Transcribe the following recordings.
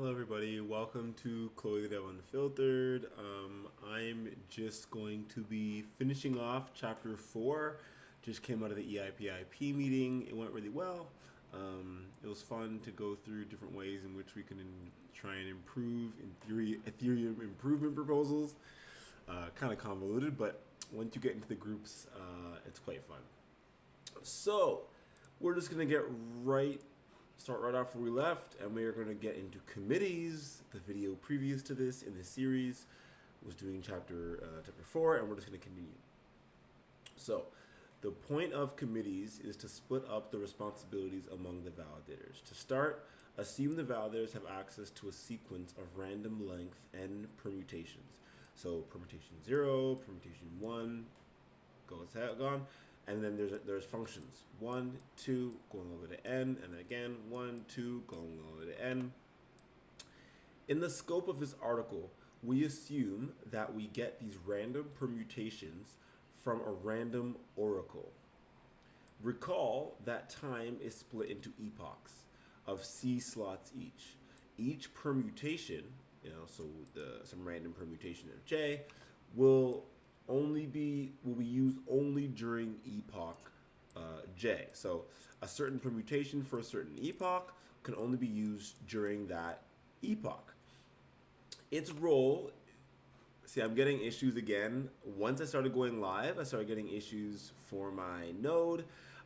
Hello, everybody. Welcome to Chloethedev Unfiltered. I'm just going to be finishing off chapter 4. Just came out of the EIPIP meeting. It went really well. It was fun to go through different ways in which we can try and improve in theory Ethereum improvement proposals. Kind of convoluted, but once you get into the groups, it's quite fun. So we're just gonna start right off where we left, and we are going to get into committees. The video previous to this in this series was doing chapter 4, and we're just going to continue. So the point of committees is to split up the responsibilities among the validators. To start, assume the validators have access to a sequence of random length n permutations. So permutation 0, permutation 1, gone. And then there's functions 1, 2, going over to n, and then again 1, 2, going over to n. In the scope of this article, we assume that we get these random permutations from a random oracle. Recall that time is split into epochs of C slots each. Each permutation, some random permutation of J, will be used only during epoch J. So a certain permutation for a certain epoch can only be used during that epoch. Its role, see, I'm getting issues again. Once I started going live, I started getting issues for my node.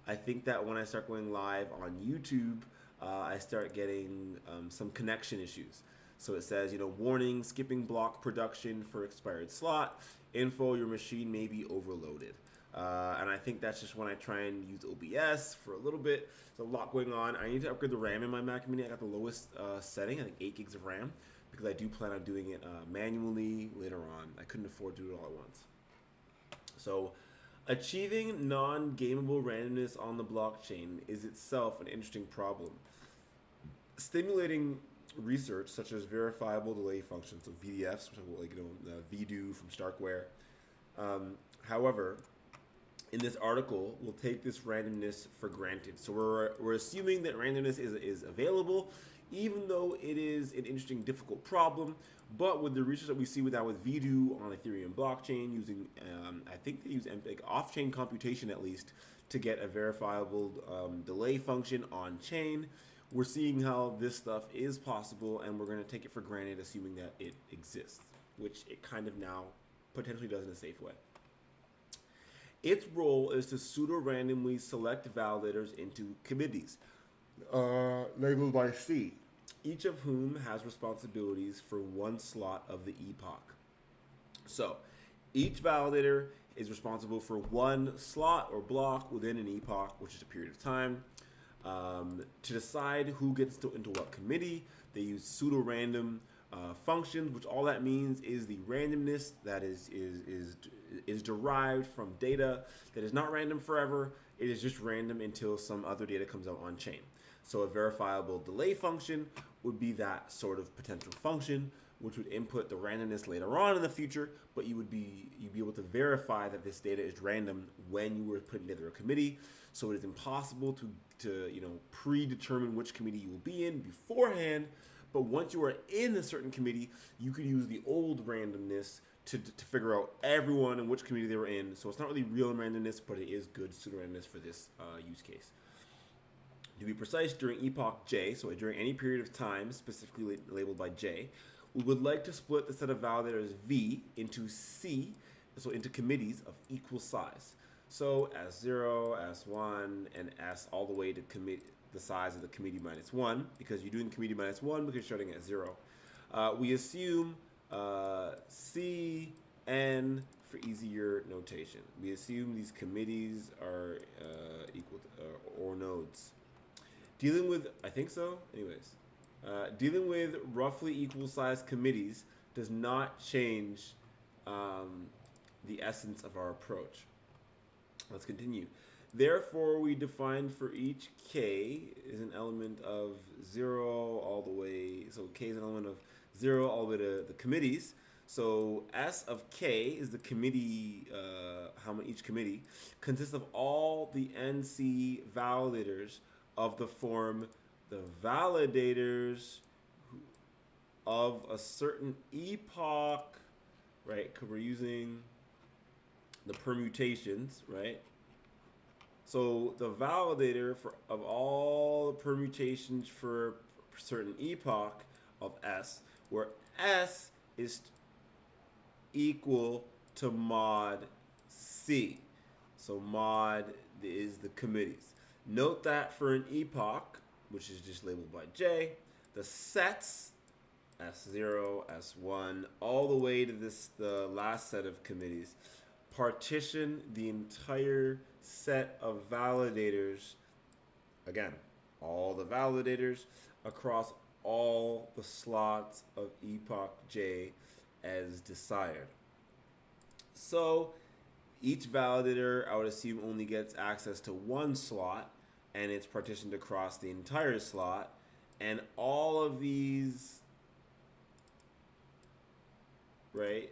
I think that when I start going live on YouTube, I start getting some connection issues. So it says, warning, skipping block production for expired slot. Info, your machine may be overloaded. And I think that's just when I try and use OBS for a little bit. There's a lot going on. I need to upgrade the RAM in my Mac Mini. I got the lowest setting, I think 8 gigs of RAM, because I do plan on doing it manually later on. I couldn't afford to do it all at once. So achieving non-gameable randomness on the blockchain is itself an interesting problem. Stimulating research such as verifiable delay functions, so VDFs, VDO from Starkware. However, in this article, we'll take this randomness for granted. So we're assuming that randomness is available, even though it is an interesting, difficult problem. But with the research that we see with VDO on Ethereum blockchain, using I think they use off-chain computation at least to get a verifiable delay function on chain. We're seeing how this stuff is possible, and we're going to take it for granted, assuming that it exists, which it kind of now potentially does in a safe way. Its role is to pseudo-randomly select validators into committees, labeled by C, each of whom has responsibilities for one slot of the epoch. So each validator is responsible for one slot or block within an epoch, which is a period of time. To decide who gets into what committee, they use pseudo-random functions, which all that means is the randomness that is derived from data that is not random forever. It is just random until some other data comes out on chain. So a verifiable delay function would be that sort of potential function, which would input the randomness later on in the future, but you'd be able to verify that this data is random when you were putting together a committee. So it is impossible to predetermine which committee you will be in beforehand. But once you are in a certain committee, you could use the old randomness to figure out everyone and which committee they were in. So it's not really real randomness, but it is good pseudo-randomness for this use case. To be precise, during epoch J, so during any period of time specifically labeled by J, we would like to split the set of validators V into C, so into committees of equal size. So S0, S1, and S all the way to the size of the committee minus 1, because you're doing committee minus 1 because you're starting at 0. We assume C, N for easier notation. We assume these committees are equal to, or nodes. Dealing with, I think so, anyways. Dealing with roughly equal sized committees does not change the essence of our approach. Let's continue. Therefore, we define for each K is an element of 0 all the way, so K is an element of 0 all the way to the committees. So S of K is the committee, each committee consists of all the NC validators of the form the validators of a certain epoch, right? Because we're using the permutations, right? So the validator of all the permutations for a certain epoch of S, where S is equal to mod C. So mod is the committees. Note that for an epoch, which is just labeled by J, the sets S0, S1, all the way to the last set of committees, partition the entire set of validators, again, all the validators across all the slots of epoch J as desired. So each validator, I would assume, only gets access to one slot, and it's partitioned across the entire slot, and all of these, right,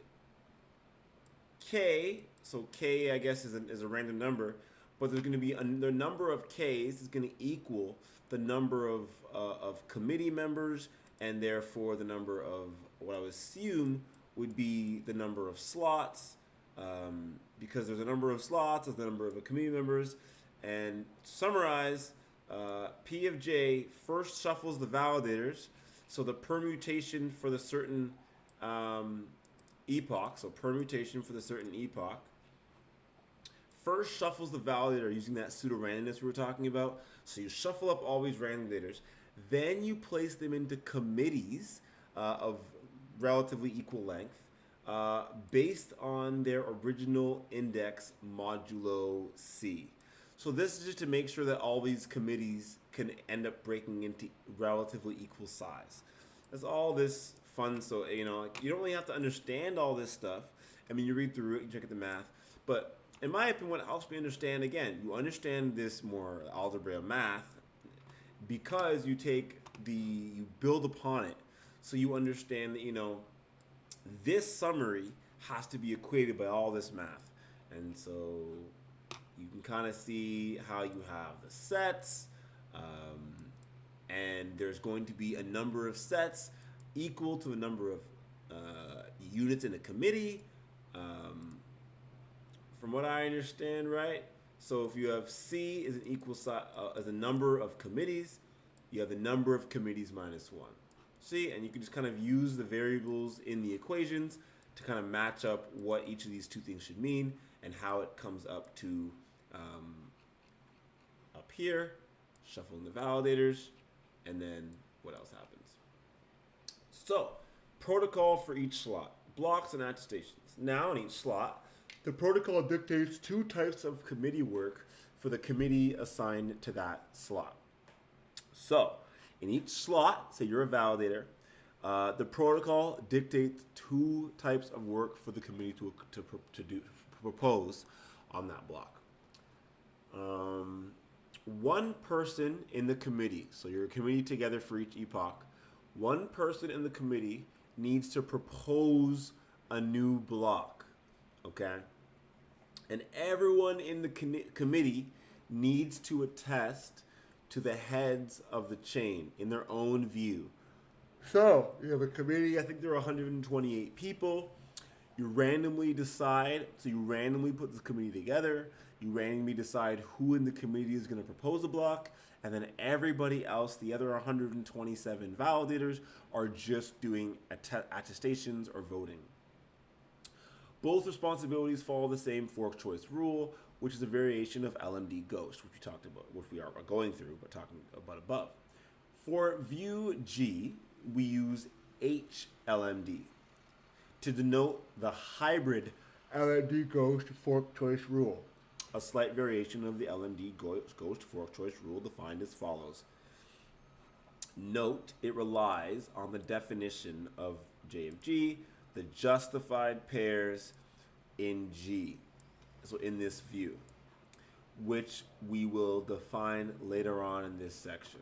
K, so K, I guess, is a random number, but there's going to be the number of Ks is going to equal the number of committee members, and therefore the number of what I would assume would be the number of slots, because there's a number of slots, there's the number of committee members. And to summarize, P of J first shuffles the validators, so the permutation for the certain epoch, so permutation for the certain epoch, first shuffles the validator using that pseudo-randomness we were talking about. So you shuffle up all these randomators, then you place them into committees of relatively equal length based on their original index modulo C. So this is just to make sure that all these committees can end up breaking into relatively equal size. That's all this fun. So, you know, like, you don't really have to understand all this stuff. I mean, you read through it, you check out the math, but in my opinion, what helps me understand, again, you understand this more algebra math because you build upon it. So you understand that, you know, this summary has to be equated by all this math. And so you can kind of see how you have the sets, and there's going to be a number of sets equal to a number of units in a committee. From what I understand, right? So if you have C is an equal as a number of committees, you have the number of committees minus 1. See, and you can just kind of use the variables in the equations to kind of match up what each of these two things should mean and how it comes up to up here, shuffling the validators, and then what else happens. So, protocol for each slot, blocks and attestations. Now in each slot, the protocol dictates 2 types of committee work for the committee assigned to that slot. So, in each slot, say you're a validator, the protocol dictates 2 types of work for the committee to propose on that block. One person in the committee, so you're a committee together for each epoch, one person in the committee needs to propose a new block, okay? And everyone in the committee needs to attest to the heads of the chain in their own view. So, you have a committee, I think there are 128 people. You randomly decide, so you randomly put the committee together. You randomly decide who in the committee is going to propose a block. And then everybody else, the other 127 validators, are just doing attestations or voting. Both responsibilities follow the same fork choice rule, which is a variation of LMD Ghost, which we talked about, which we are going through, but talking about above. For view G, we use HLMD to denote the hybrid LMD Ghost fork choice rule, a slight variation of the LMD Ghost fork choice rule defined as follows. Note, it relies on the definition of J of G, the justified pairs in G, so in this view, which we will define later on in this section.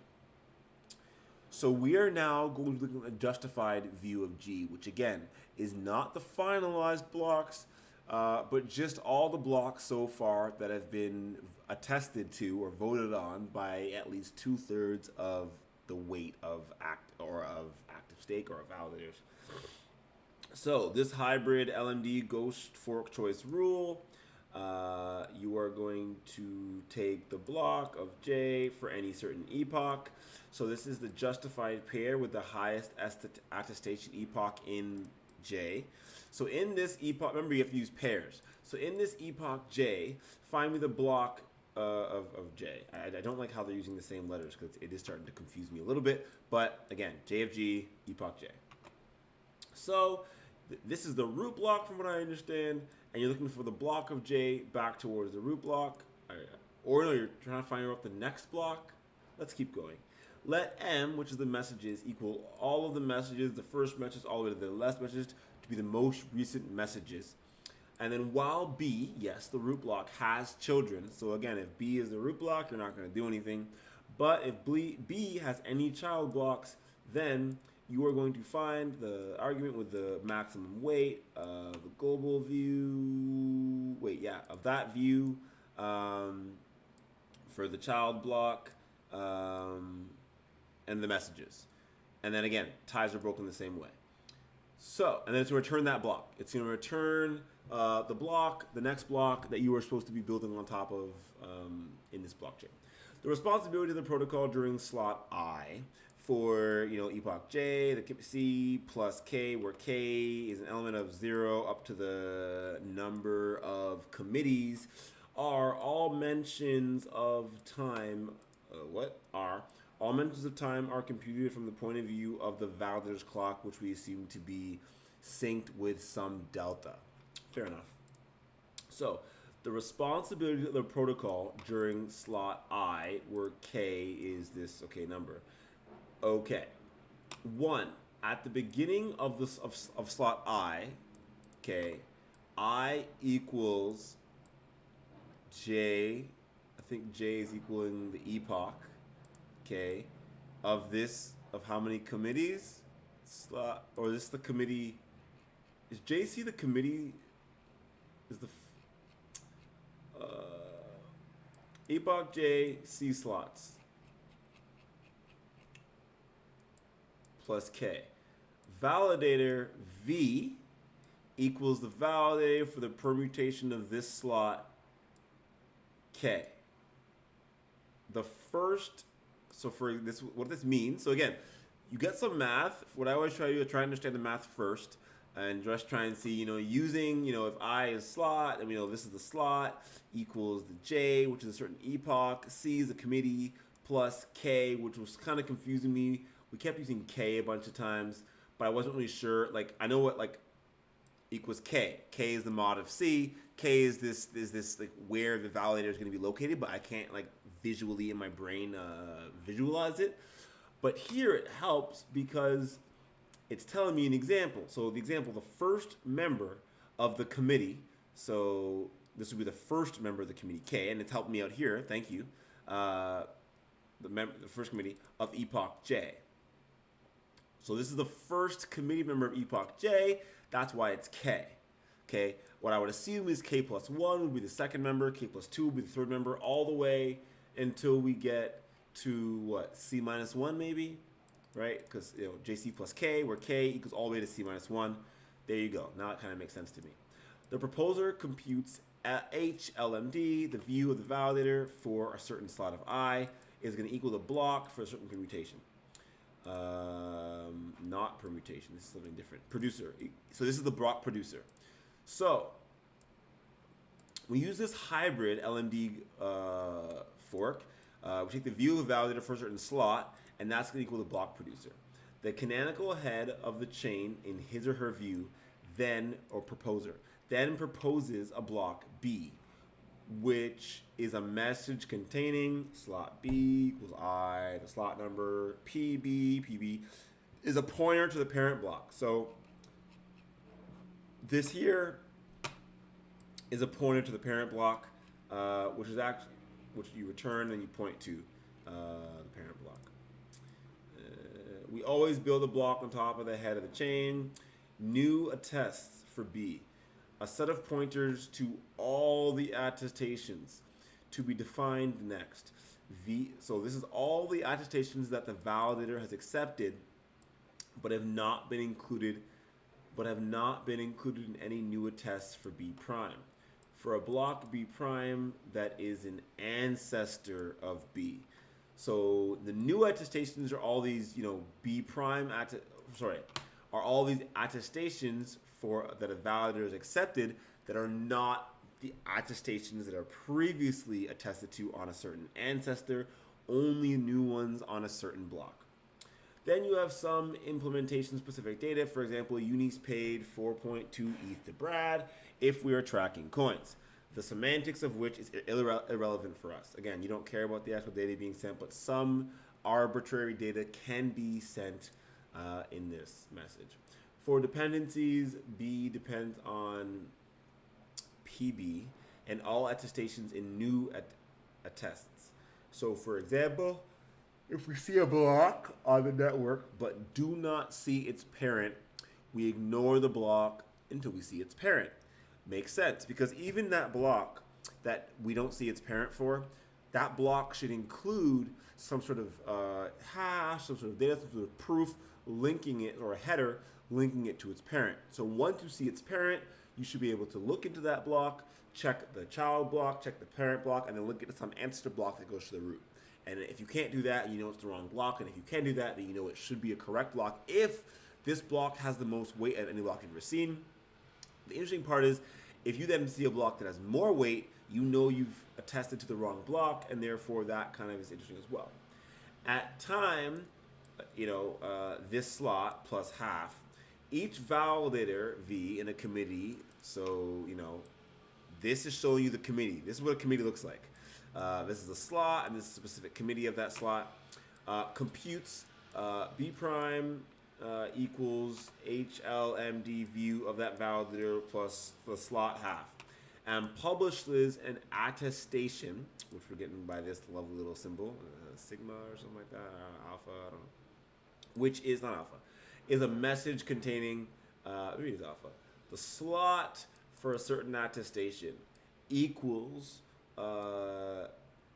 So we are now going to look at a justified view of G, which again is not the finalized blocks, but just all the blocks so far that have been attested to or voted on by at least 2/3 of the weight of active stake or validators. So this hybrid LMD ghost fork choice rule, you are going to take the block of J for any certain epoch. So this is the justified pair with the highest attestation epoch in J. So in this epoch, remember you have to use pairs. So in this epoch J, find me the block of J. I don't like how they're using the same letters because it is starting to confuse me a little bit. But again, J of G, epoch J. So this is the root block from what I understand, and you're looking for the block of J back towards the root block. Or no, you're trying to find out the next block. Let's keep going. Let M, which is the messages, equal all of the messages, the first message all the way to the last message, to be the most recent messages. And then while B, yes, the root block has children. So again, if B is the root block, you're not going to do anything. But if B has any child blocks, then you are going to find the argument with the maximum weight of the global view, of that view for the child block and the messages. And then again, ties are broken the same way. So, and then it's going to return that block. It's going to return the block, the next block that you are supposed to be building on top of in this blockchain. The responsibility of the protocol during slot I for epoch J, the C plus K, where K is an element of 0 up to the number of committees, are all mentions of time. All mentions of time are computed from the point of view of the validator's clock, which we assume to be synced with some delta. Fair enough. So the responsibility of the protocol during slot I, where K is this number. Okay. 1, at the beginning of this of slot I, okay, I equals J. I think J is equaling the epoch. Okay, of how many committees? Or is this the committee? Is JC the committee? Is the epoch J C slots plus K. Validator V equals the validator for the permutation of this slot K. The first. So for this, what this means, so again, you get some math. What I always try to do is try to understand the math first and just try and see, using, if I is slot, and this is the slot, equals the J, which is a certain epoch, C is a committee, plus K, which was kind of confusing me. We kept using K a bunch of times, but I wasn't really sure. I know what, equals K. K is the mod of C. K is this where the validator is going to be located, but I can't, visually in my brain visualize it. But here it helps because it's telling me an example. So the example, the first member of the committee, so this would be the first member of the committee, K, and it's helped me out here, thank you, the first committee of epoch J. So this is the first committee member of epoch J, that's why it's K. Okay, what I would assume is K plus 1 would be the second member, K plus 2 would be the third member, all the way until we get to C minus 1 maybe, right? Because JC plus K, where K equals all the way to C minus 1. There you go. Now it kind of makes sense to me. The proposer computes HLMD, the view of the validator for a certain slot of I, is going to equal the block for a certain permutation. Not permutation. This is something different. Producer. So this is the block producer. So we use this hybrid LMD fork. We take the view of the validator for a certain slot, and that's going to equal the block producer. The canonical head of the chain in his or her view proposer proposes a block B, which is a message containing slot B equals I, the slot number, PB is a pointer to the parent block. So this here is a pointer to the parent block, which you return and you point to the parent block. We always build a block on top of the head of the chain. New attests for B, a set of pointers to all the attestations to be defined next. So this is all the attestations that the validator has accepted but have not been included in any new attests for B prime. For a block B prime that is an ancestor of B. So the new attestations are all these, B prime are all these attestations for that a validator is accepted that are not the attestations that are previously attested to on a certain ancestor, only new ones on a certain block. Then you have some implementation specific data. For example, Uni's paid 4.2 ETH to Brad if we are tracking coins, the semantics of which is irrelevant for us. Again, you don't care about the actual data being sent, but some arbitrary data can be sent in this message. For dependencies, B depends on PB and all attestations in new attests. So for example, if we see a block on the network but do not see its parent, we ignore the block until we see its parent. Makes sense, because even that block that we don't see its parent for, that block should include some sort of hash, some sort of data, some sort of proof linking it, or a header linking it to its parent. So once you see its parent, you should be able to look into that block, check the child block, check the parent block, and then look at some ancestor block that goes to the root. And if you can't do that, you know it's the wrong block. And if you can do that, then you know it should be a correct block if this block has the most weight of any block you've ever seen. The interesting part is, if you then see a block that has more weight, you know you've attested to the wrong block, and therefore that kind of is interesting as well. At time, this slot plus half, each validator V in a committee, so, this is showing you the committee. This is what a committee looks like. This is a slot, and this is a specific committee of that slot. Computes B prime equals HLMD view of that validator plus the slot half, and publishes an attestation, which we're getting by this lovely little symbol, sigma or something like that, alpha, I don't know, which is not alpha, is a message containing, maybe it's alpha. The slot for a certain attestation equals a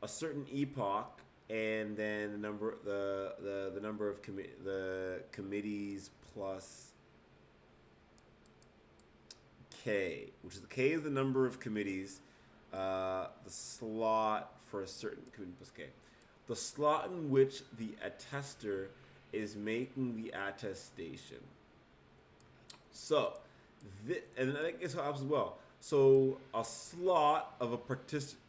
certain epoch, and then the number of the committees plus K, which is the K is the number of committees, the slot for a certain committee plus K, the slot in which the attester is making the attestation. So, and I think this helps as well. So a slot of a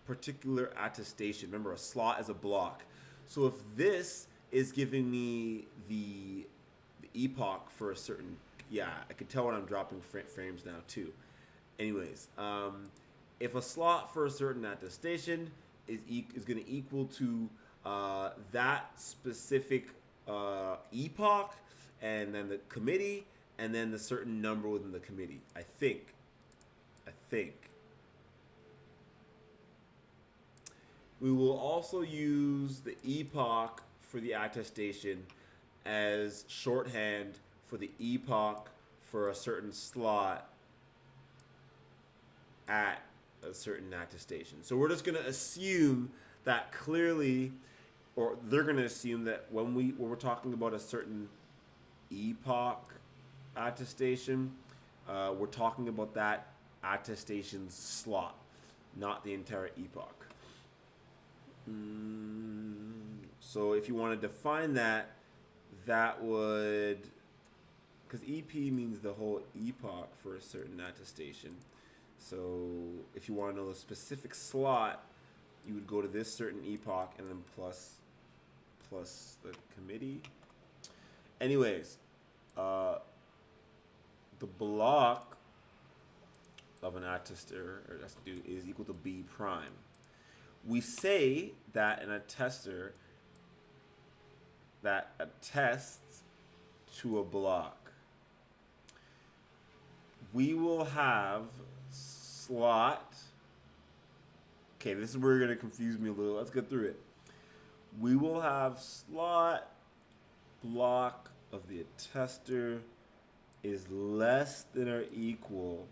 particular attestation. Remember, a slot is a block. So if this is giving me the epoch for a certain, I can tell when I'm dropping frames now too. Anyways, if a slot for a certain attestation is going to equal to that specific epoch, and then the committee, and then the certain number within the committee, I think. We will also use the epoch for the attestation as shorthand for the epoch for a certain slot at a certain attestation. So we're just going to assume that clearly, or they're going to assume that when we're talking about a certain epoch attestation, we're talking about that attestation's slot, not the entire epoch. So if you want to define that, that would, because EP means the whole epoch for a certain attestation. So if you want to know the specific slot, you would go to this certain epoch and then plus the committee. Anyways, the block of an attester is equal to B prime. We say that an attester that attests to a block, we will have slot. Okay, this is where you're going to confuse me a little. Let's get through it. We will have slot block of the attester is less than or equal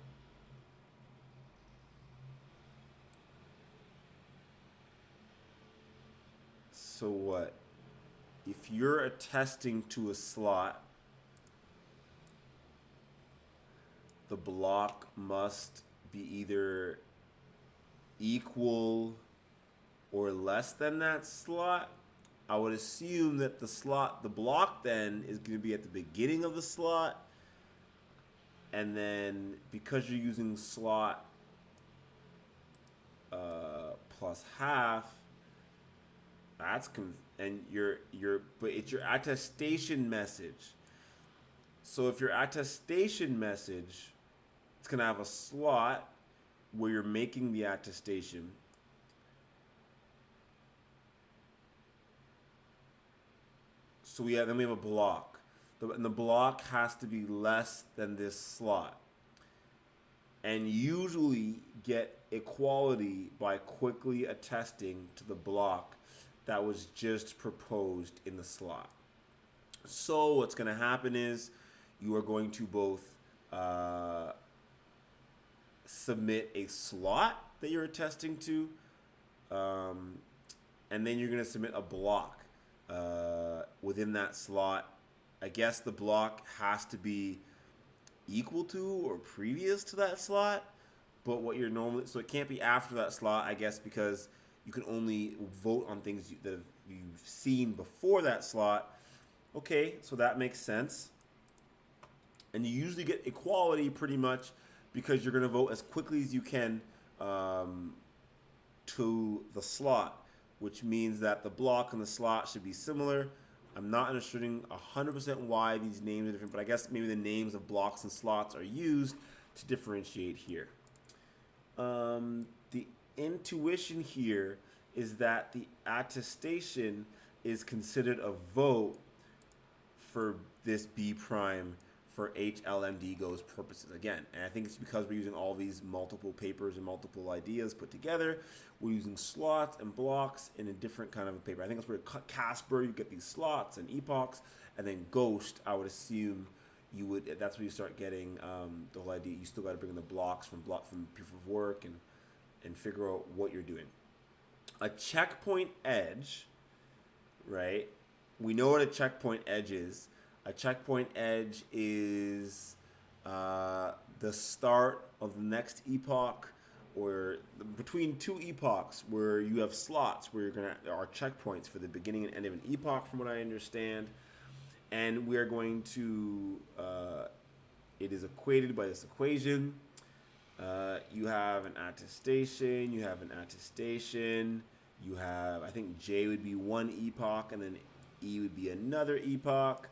so what? If you're attesting to a slot, the block must be either equal or less than that slot, I would assume that the block then is going to be at the beginning of the slot, and then because you're using slot plus half, and but it's your attestation message. So if your attestation message, it's gonna have a slot where you're making the attestation. So we have a block, and the block has to be less than this slot, and usually get equality by quickly attesting to the block that was just proposed in the slot. So what's going to happen is you are going to both submit a slot that you're attesting to, and then you're going to submit a block within that slot. I guess the block has to be equal to or previous to that slot, but so it can't be after that slot, I guess, because you can only vote on things that you've seen before that slot. Okay, so that makes sense. And you usually get equality pretty much because you're going to vote as quickly as you can to the slot, which means that the block and the slot should be similar. I'm not understanding 100% why these names are different, but I guess maybe the names of blocks and slots are used to differentiate here. The intuition here is that the attestation is considered a vote for this B prime for HLMD goes purposes again. And I think it's because we're using all these multiple papers and multiple ideas put together. We're using slots and blocks in a different kind of a paper. I think that's where Casper, you get these slots and epochs, and then Ghost, I would assume that's where you start getting the whole idea. You still got to bring in the blocks from proof of work and figure out what you're doing. A checkpoint edge, right? We know what a checkpoint edge is. A checkpoint edge is the start of the next epoch, or between two epochs where you have slots where are checkpoints for the beginning and end of an epoch, from what I understand. And we are going to, it is equated by this equation. You have an attestation, you have, I think J would be one epoch, and then E would be another epoch.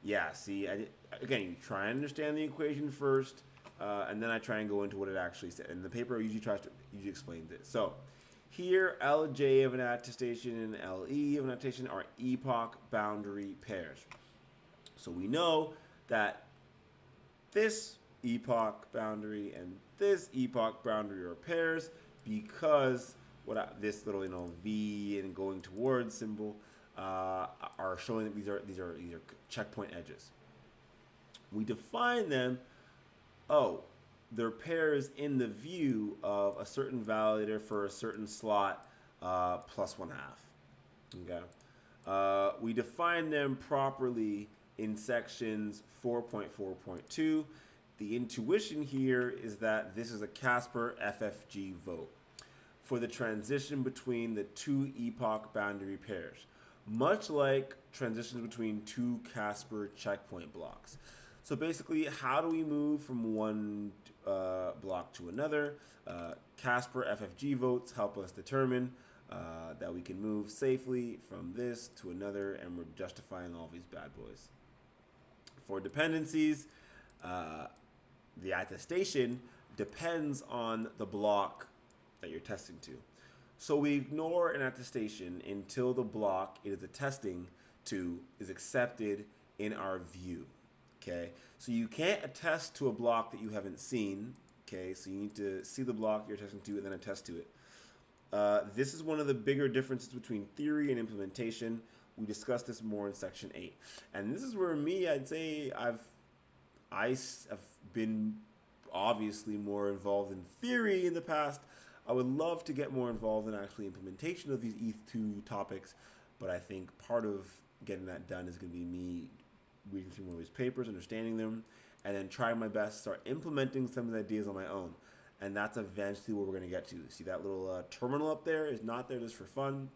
Yeah, see, again, you try and understand the equation first, and then I try and go into what it actually said. And the paper usually explains it. So here, LJ of an attestation and LE of an attestation are epoch boundary pairs. So we know that this epoch boundary and this epoch boundary are pairs because this little V and going towards symbol are showing that these are checkpoint edges. We define them. They're pairs in the view of a certain validator for a certain slot plus 1/2. Okay. We define them properly in sections 4.4.2. The intuition here is that this is a Casper FFG vote for the transition between the two epoch boundary pairs, much like transitions between two Casper checkpoint blocks. So basically, how do we move from one block to another? Casper FFG votes help us determine that we can move safely from this to another, and we're justifying all these bad boys. For dependencies, the attestation depends on the block that you're testing to. So we ignore an attestation until the block it is attesting to is accepted in our view. Okay, so you can't attest to a block that you haven't seen. Okay, so you need to see the block you're attesting to and then attest to it. This is one of the bigger differences between theory and implementation. We discussed this more in section 8. And this is where I'd say I've been obviously more involved in theory in the past. I would love to get more involved in actually implementation of these ETH2 topics, but I think part of getting that done is going to be me reading through more of these papers, understanding them, and then try my best to start implementing some of the ideas on my own. And that's eventually what we're going to get to. See that little terminal up there is not there just for fun.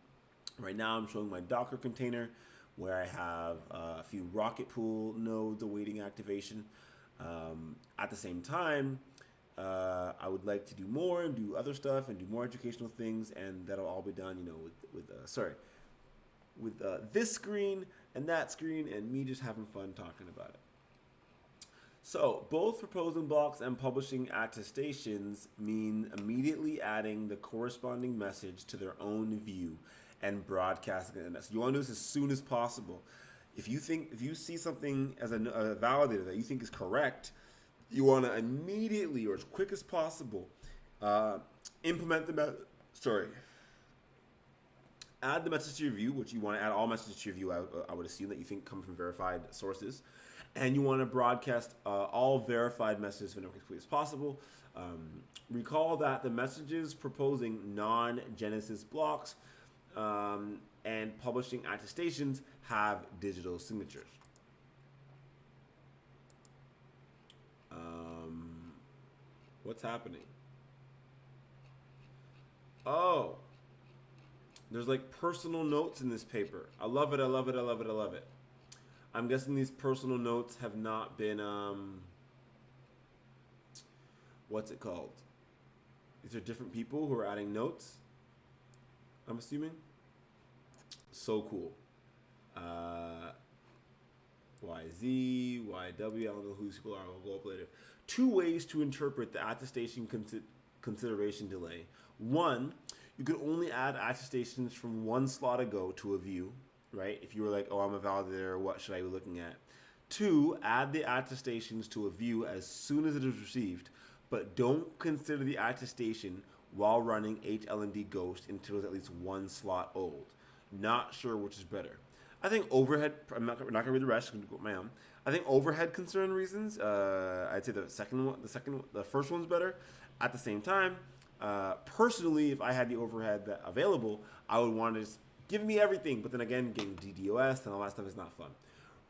Right now I'm showing my Docker container where I have a few rocket pool nodes awaiting activation. At the same time, I would like to do more and do other stuff and do more educational things, and that'll all be done, you know, with this screen and that screen and me just having fun talking about it. So both proposing blocks and publishing attestations mean immediately adding the corresponding message to their own view and broadcasting it. So you want to do this as soon as possible. If you see something as a validator that you think is correct, you want to immediately or as quick as possible implement add the message to your view, which you want to add all messages to your view. I would assume that you think come from verified sources, and you want to broadcast all verified messages as quickly as possible. Recall that the messages proposing non-Genesis blocks and publishing attestations have digital signatures. What's happening? Oh, there's like personal notes in this paper. I love it, I love it, I love it, I love it. I'm guessing these personal notes have not been, what's it called? These are different people who are adding notes, I'm assuming. So cool. YZ, YW, I don't know who these people are, I'll go up later. 2 ways to interpret the attestation consideration delay. 1, you could only add attestations from 1 slot ago to a view, right? If you were like, oh, I'm a validator, what should I be looking at? 2, add the attestations to a view as soon as it is received, but don't consider the attestation while running HLMD Ghost until it's at least 1 slot old. Not sure which is better. I think overhead, we're not gonna read the rest, I'm gonna go with my own. I think overhead concern reasons, I'd say the first one's better. At the same time, personally, if I had the overhead available, I would want to just give me everything. But then again, getting DDoS and all that stuff is not fun.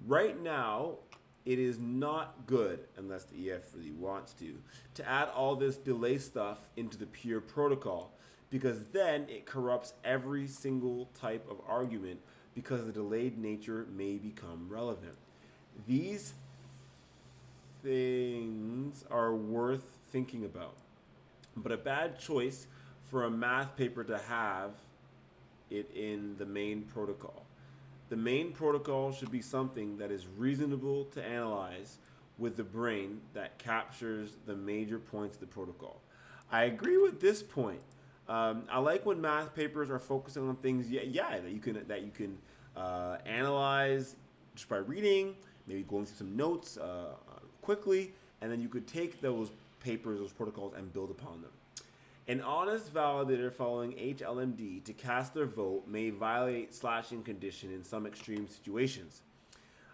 Right now, it is not good, unless the EF really wants to add all this delay stuff into the pure protocol, because then it corrupts every single type of argument because the delayed nature may become relevant. These things are worth thinking about, but a bad choice for a math paper to have it in the main protocol. The main protocol should be something that is reasonable to analyze with the brain that captures the major points of the protocol. I agree with this point. I like when math papers are focusing on things, that you can analyze just by reading, maybe going through some notes quickly, and then you could take those papers, those protocols, and build upon them. An honest validator following HLMD to cast their vote may violate slashing condition in some extreme situations.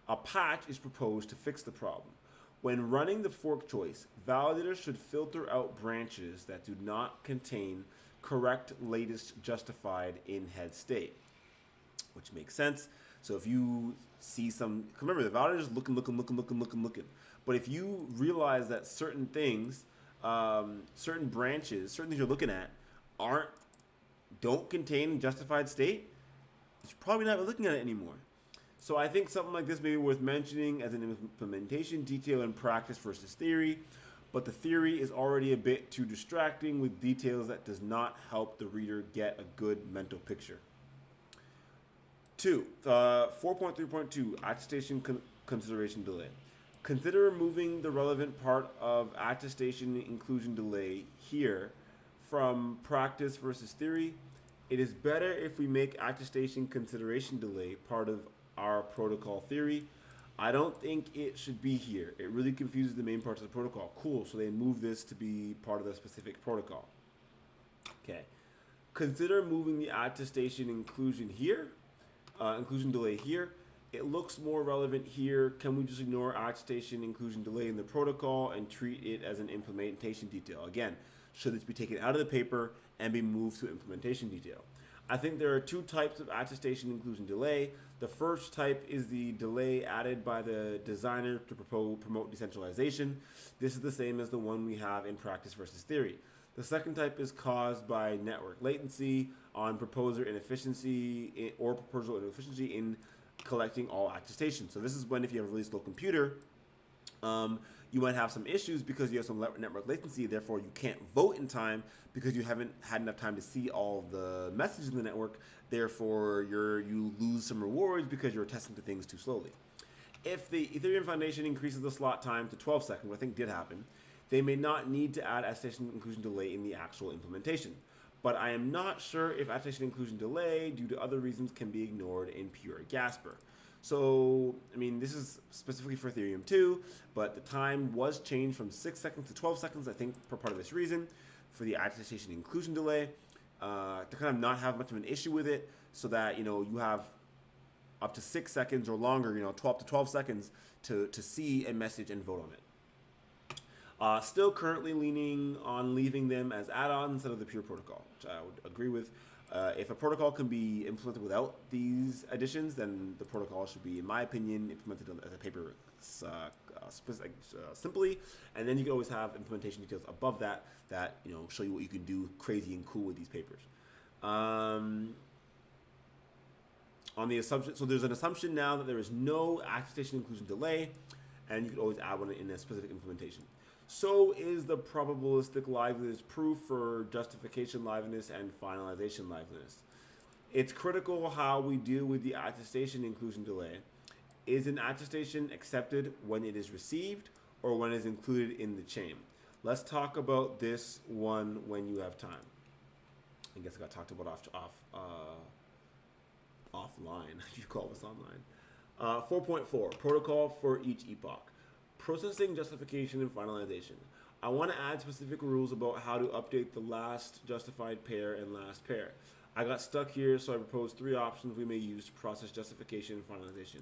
A patch is proposed to fix the problem. When running the fork choice, validators should filter out branches that do not contain correct latest justified in head state, which makes sense. So if you see remember the validator is looking. But if you realize that certain things, certain branches, certain things you're looking at don't contain justified state, you're probably not looking at it anymore. So I think something like this may be worth mentioning as an implementation detail in practice versus theory, but the theory is already a bit too distracting with details that does not help the reader get a good mental picture. 4.3.2, attestation consideration delay. Consider removing the relevant part of attestation inclusion delay here from practice versus theory. It is better if we make attestation consideration delay part of our protocol theory. I don't think it should be here. It really confuses the main parts of the protocol. Cool, so they move this to be part of the specific protocol. Okay. Consider moving the attestation inclusion delay here. It looks more relevant here. Can we just ignore attestation inclusion delay in the protocol and treat it as an implementation detail? Again, should this be taken out of the paper and be moved to implementation detail? I think there are two types of attestation inclusion delay. The first type is the delay added by the designer to promote decentralization. This is the same as the one we have in practice versus theory. The second type is caused by network latency on proposal inefficiency in collecting all attestations. So this is when, if you have a really slow computer, you might have some issues because you have some network latency. Therefore, you can't vote in time because you haven't had enough time to see all the messages in the network. Therefore, you lose some rewards because you're attesting to things too slowly. If the Ethereum Foundation increases the slot time to 12 seconds, what I think did happen, they may not need to add attestation inclusion delay in the actual implementation. But I am not sure if attestation inclusion delay, due to other reasons, can be ignored in pure GASPER. So, I mean, this is specifically for Ethereum 2, but the time was changed from 6 seconds to 12 seconds, I think, for part of this reason, for the attestation inclusion delay, to kind of not have much of an issue with it, so that, you have up to 6 seconds or longer, 12 to 12 seconds to see a message and vote on it. Still currently leaning on leaving them as add-ons instead of the pure protocol, which I would agree with. If a protocol can be implemented without these additions, then the protocol should be, in my opinion, implemented as a paper simply, and then you can always have implementation details above that show you what you can do crazy and cool with these papers. On the assumption, so there's an assumption now that there is no attestation inclusion delay, and you can always add one in a specific implementation. So is the probabilistic liveliness proof for justification liveliness and finalization liveliness. It's critical how we deal with the attestation inclusion delay. Is an attestation accepted when it is received or when it is included in the chain? Let's talk about this one when you have time. I guess I got talked about offline, if you call this online. 4.4, protocol for each epoch. Processing, justification, and finalization. I want to add specific rules about how to update the last justified pair and last pair. I got stuck here, so I proposed 3 options we may use to process justification and finalization.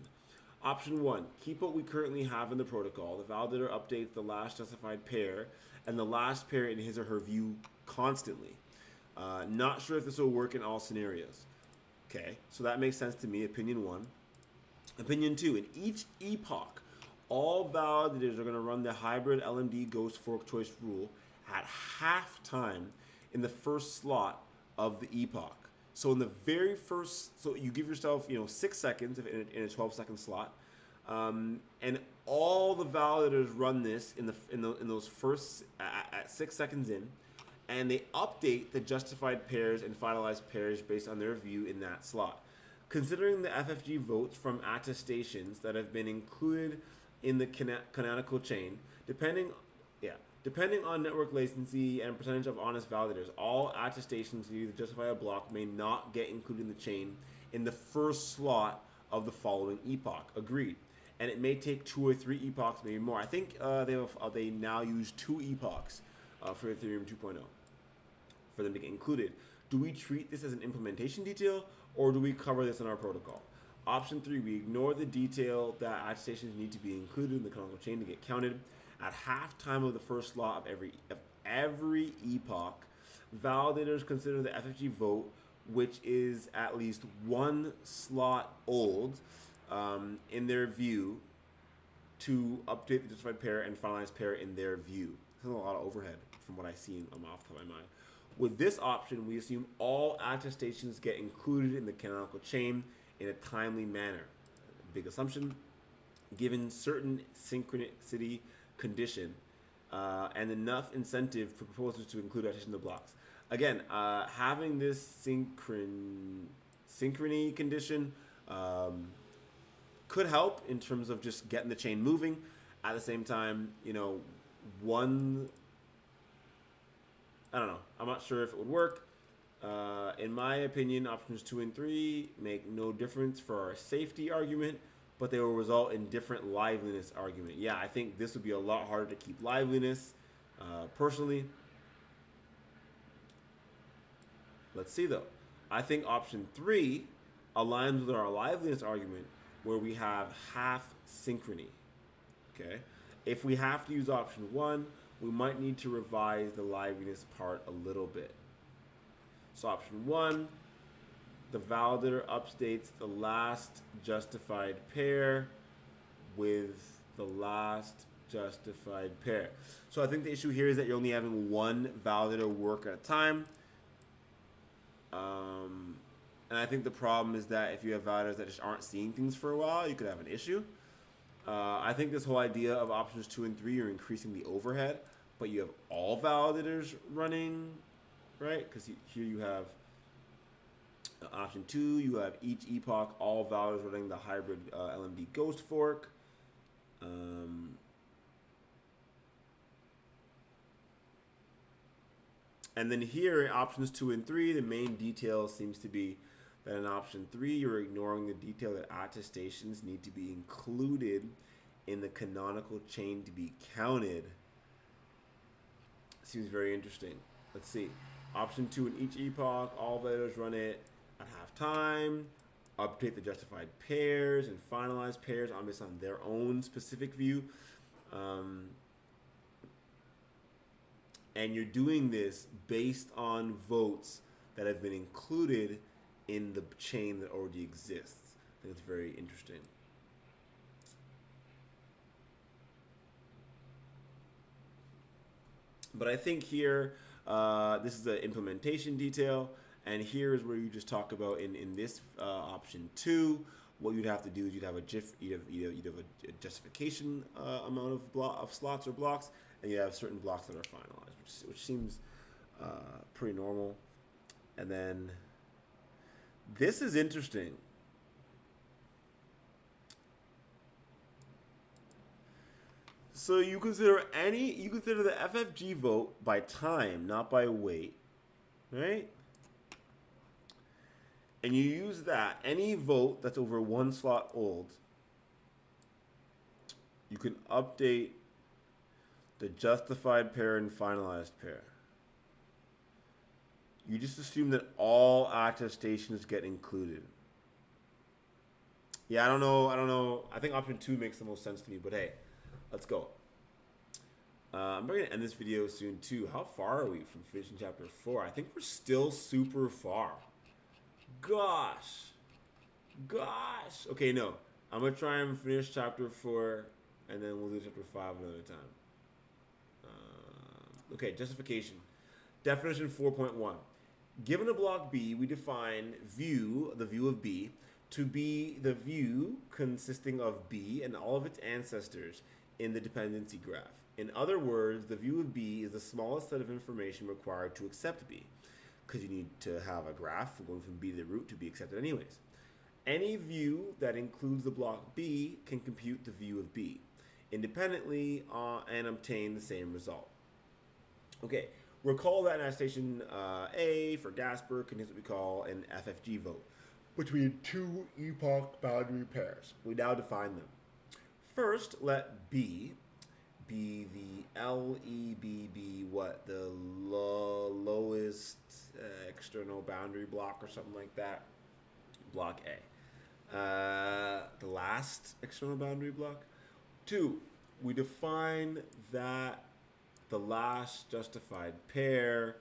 Option 1, keep what we currently have in the protocol. The validator updates the last justified pair and the last pair in his or her view constantly. Not sure if this will work in all scenarios. Okay, so that makes sense to me, opinion 1. Opinion 2, in each epoch, all validators are going to run the hybrid LMD ghost fork choice rule at half time in the first slot of the epoch. So in the very first, so you give yourself 6 seconds in a 12-second slot, and all the validators run this in those first at 6 seconds in, and they update the justified pairs and finalized pairs based on their view in that slot. Considering the FFG votes from attestations that have been included in the canonical chain, depending on network latency and percentage of honest validators, all attestations needed to justify a block may not get included in the chain in the first slot of the following epoch. Agreed. And it may take 2 or 3 epochs, maybe more. I think they now use 2 epochs for Ethereum 2.0 for them to get included. Do we treat this as an implementation detail, or do we cover this in our protocol? Option 3, we ignore the detail that attestations need to be included in the canonical chain to get counted. At half time of the first slot of every epoch, validators consider the FFG vote, which is at least 1 slot old, in their view, to update the justified pair and finalized pair in their view. This is a lot of overhead from what I see off the top of my mind. With this option, we assume all attestations get included in the canonical chain in a timely manner. Big assumption, given certain synchronicity condition and enough incentive for proposers to include attestation in the blocks. Again, having this synchrony condition could help in terms of just getting the chain moving. At the same time, I don't know. I'm not sure if it would work. In my opinion, options 2 and 3 make no difference for our safety argument, but they will result in different liveliness argument. Yeah, I think this would be a lot harder to keep liveliness, personally. Let's see though. I think option 3 aligns with our liveliness argument where we have half synchrony. Okay? If we have to use option 1, we might need to revise the liveliness part a little bit. So option 1, the validator updates the last justified pair with the last justified pair. So I think the issue here is that you're only having one validator work at a time. And I think the problem is that if you have validators that just aren't seeing things for a while, you could have an issue. I think this whole idea of options 2 and 3, you're increasing the overhead, but you have all validators running, right? Because here you have option 2, you have each epoch, all validators running the hybrid LMD ghost fork. And then here in options 2 and 3, the main detail seems to be that in option 3, you're ignoring the detail that attestations need to be included in the canonical chain to be counted. Seems very interesting. Let's see. Option 2 in each epoch, all validators run it at half time, update the justified pairs and finalize pairs based on their own specific view. And you're doing this based on votes that have been included in the chain that already exists. I think it's very interesting. But I think here, this is the implementation detail, and here is where you just talk about in this option 2, what you'd have to do is you'd have you'd have a justification amount of slots or blocks, and you have certain blocks that are finalized, which seems pretty normal. And then this is interesting. So you consider the FFG vote by time, not by weight, right? And you use that, any vote that's over 1 slot old, you can update the justified pair and finalized pair. You just assume that all attestations get included. Yeah, I don't know. I think option 2 makes the most sense to me, but hey, let's go. I'm going to end this video soon too. How far are we from finishing chapter 4? I think we're still super far. Gosh. Okay, no. I'm going to try and finish chapter 4, and then we'll do chapter 5 another time. Okay, justification. Definition 4.1. Given a block B, we define view, the view of B, to be the view consisting of B and all of its ancestors in the dependency graph. In other words, the view of B is the smallest set of information required to accept B, because you need to have a graph going from B to the root to be accepted anyways. Any view that includes the block B can compute the view of B independently and obtain the same result. Okay, recall that in attestation A for GASPER contains what we call an FFG vote between 2 epoch boundary pairs. We now define them. First, let B be the LEBB, the lowest external boundary block or something like that, block A. The last external boundary block. 2, we define that the last justified pair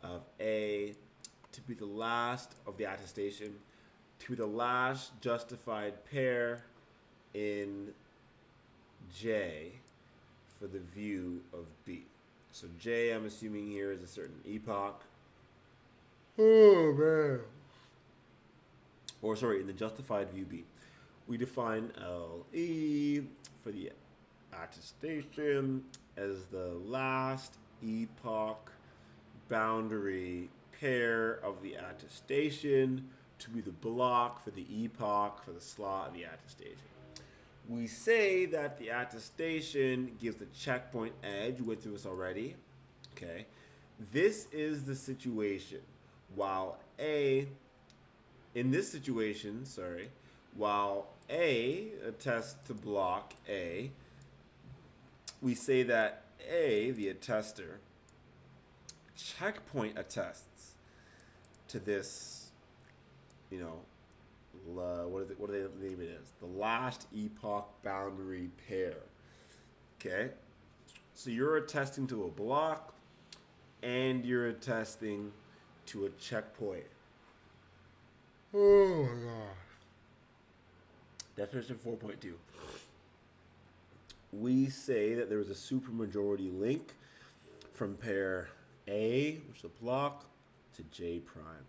of A to be the last of the attestation, to be the last justified pair in J for the view of B. So J, I'm assuming here, is a certain epoch. Oh, man. Or sorry, in the justified view B. We define LE for the attestation as the last epoch boundary pair of the attestation to be the block for the epoch for the slot of the attestation. We say that the attestation gives the checkpoint edge. We went through this already. Okay. This is the situation. While A, in this situation, while A attests to block A, we say that A, the attester, checkpoint attests to this, what do they name it as? The last epoch boundary pair. Okay? So you're attesting to a block and you're attesting to a checkpoint. Oh my god. Definition 4.2. We say that there is a supermajority link from pair A, which is a block, to J prime.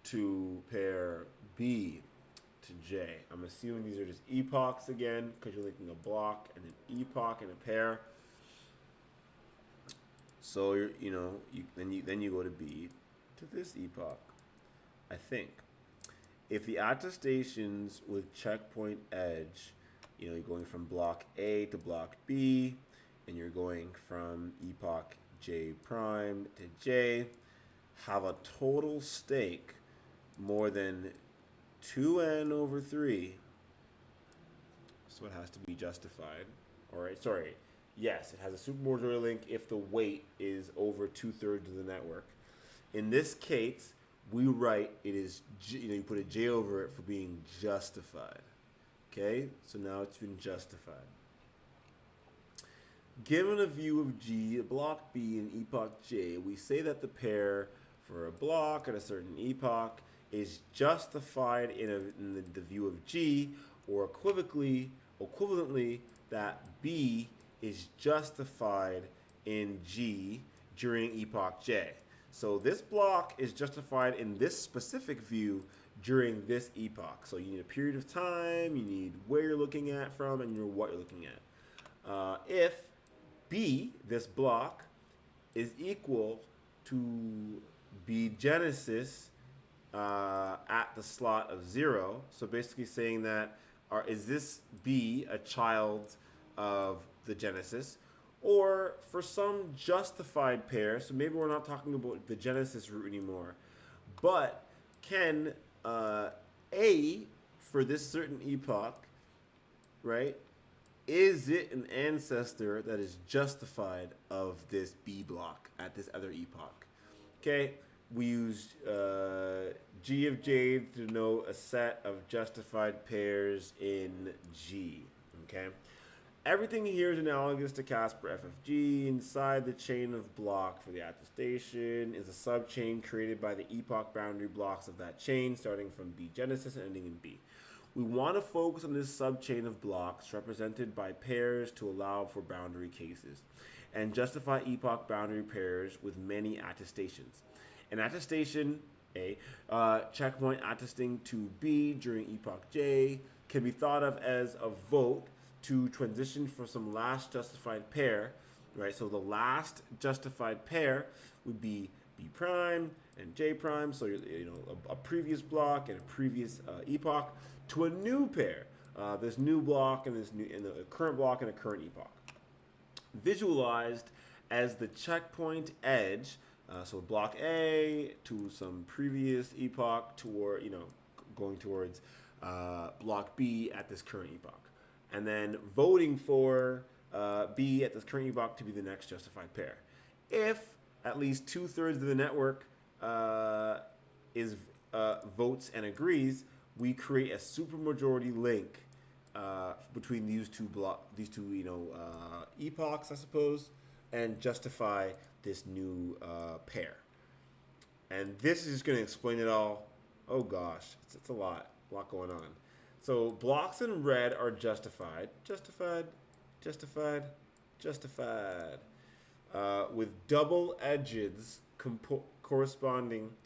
To pair B to J. I'm assuming these are just epochs again, because you're linking a block and an epoch and a pair. So then you go to B to this epoch. I think if the attestations with checkpoint edge, you're going from block A to block B, and you're going from epoch J prime to J, have a total stake more than 2n over 3, so it has to be justified. All right, sorry. Yes, it has a supermajority link if the weight is over 2/3 of the network. In this case, we write it is, you put a J over it for being justified. Okay, so now it's been justified. Given a view of G, block B, and epoch J, we say that the pair for a block at a certain epoch is justified in the view of G, or equivalently, that B is justified in G during epoch J. So this block is justified in this specific view during this epoch. So you need a period of time, you need where you're looking at from, and what you're looking at. If B, this block, is equal to B genesis at the slot of 0, so basically saying that is this B a child of the genesis, or for some justified pair, so maybe we're not talking about the genesis root anymore, but can A for this certain epoch, right, is it an ancestor that is justified of this B block at this other epoch? Okay, we used G of J to denote a set of justified pairs in G. Okay, everything here is analogous to Casper FFG. Inside the chain of block for the attestation is a subchain created by the epoch boundary blocks of that chain, starting from B genesis and ending in B. We want to focus on this subchain of blocks represented by pairs to allow for boundary cases, and justify epoch boundary pairs with many attestations. An attestation, A, checkpoint attesting to B during epoch J, can be thought of as a vote to transition for some last justified pair, right? So the last justified pair would be B prime and J prime, so a previous block and a previous epoch, to a new pair, this new block and a current block and a current epoch, visualized as the checkpoint edge. So block A to some previous epoch going towards block B at this current epoch, and then voting for B at this current epoch to be the next justified pair. If at least 2/3 of the network votes and agrees, we create a supermajority link between these two epochs, I suppose, and justify this new pair. And this is just going to explain it all. Oh gosh, it's a lot going on. So blocks in red are justified, with double edges corresponding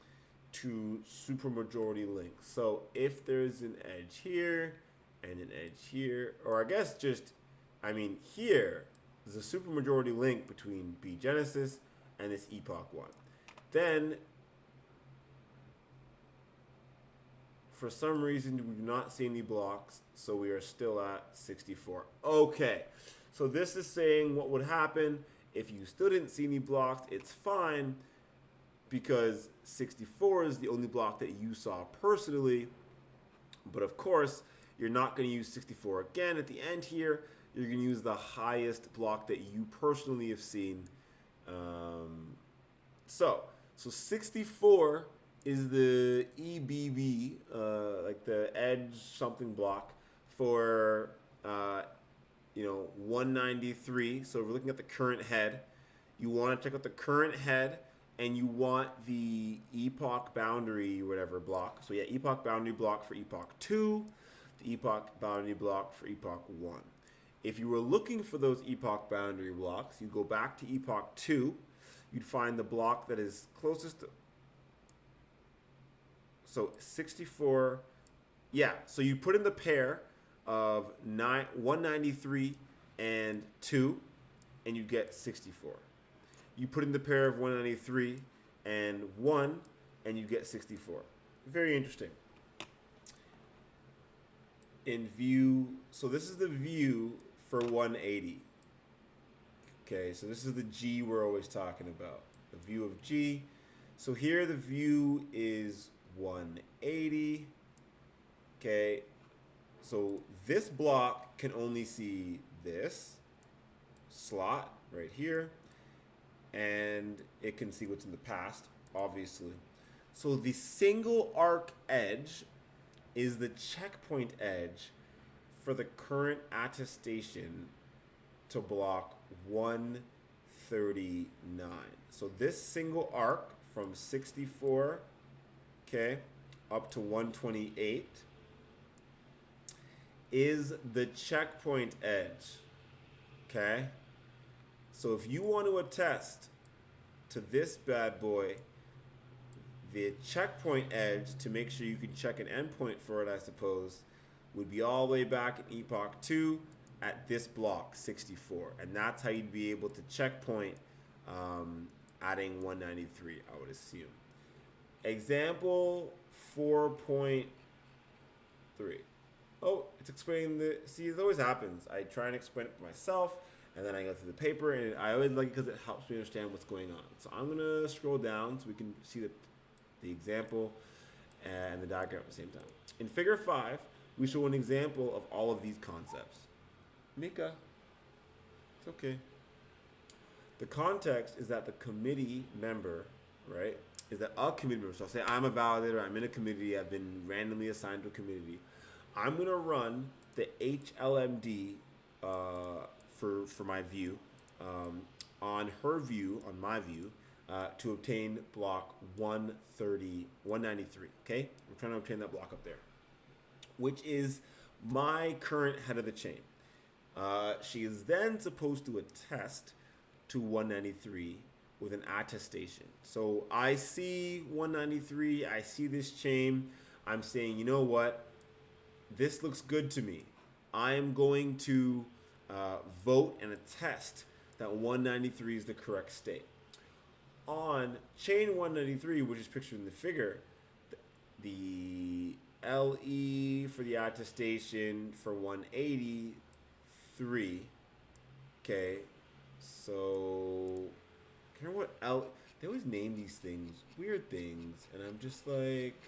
to supermajority links. So if there's an edge here and an edge here, or I guess here, there's a supermajority link between B genesis and this epoch 1. Then, for some reason, we do not see any blocks, so we are still at 64. Okay, so this is saying what would happen if you still didn't see any blocks. It's fine, because 64 is the only block that you saw personally. But of course, you're not going to use 64 again at the end here. You're going to use the highest block that you personally have seen. So 64 is the EBB, like the edge something block for 193. So we're looking at the current head. You want to check out the current head and you want the epoch boundary whatever block. So yeah, epoch boundary block for epoch 2, the epoch boundary block for epoch 1. If you were looking for those epoch boundary blocks, you go back to epoch 2, you'd find the block that is closest to, so 64, yeah, so you put in the pair of 193 and 2, and you get 64. You put in the pair of 193 and 1, and you get 64. Very interesting. In view, so this is the view for 180. Okay, so this is the G we're always talking about, the view of G. So here the view is 180. Okay, so this block can only see this slot right here, and it can see what's in the past, obviously. So the single arc edge is the checkpoint edge for the current attestation to block 139. So this single arc from 64, okay, up to 128 is the checkpoint edge, okay? So if you want to attest to this bad boy, the checkpoint edge, to make sure you can check an endpoint for it, I suppose, would be all the way back in epoch 2 at this block, 64. And that's how you'd be able to checkpoint adding 193, I would assume. Example 4.3. Oh, it's explaining the, see, it always happens. I try and explain it myself, and then I go through the paper, and I always like it because it helps me understand what's going on. So I'm going to scroll down so we can see the example and the diagram at the same time. In figure 5, we show an example of all of these concepts. Mika, it's okay. The context is that the committee member, right, is that a committee member. So I'll say I'm a validator, I'm in a committee, I've been randomly assigned to a committee. I'm going to run the HLMD for my view on her view, on my view, to obtain block 193, okay? We're trying to obtain that block up there, which is my current head of the chain. She is then supposed to attest to 193 with an attestation. So I see 193, I see this chain, I'm saying, you know what? This looks good to me. I'm going to vote and attest that 193 is the correct state. On chain 193, which is pictured in the figure, the LE for the attestation for 183. Okay, so I can't remember what L. They always name these things weird things, and I'm just like,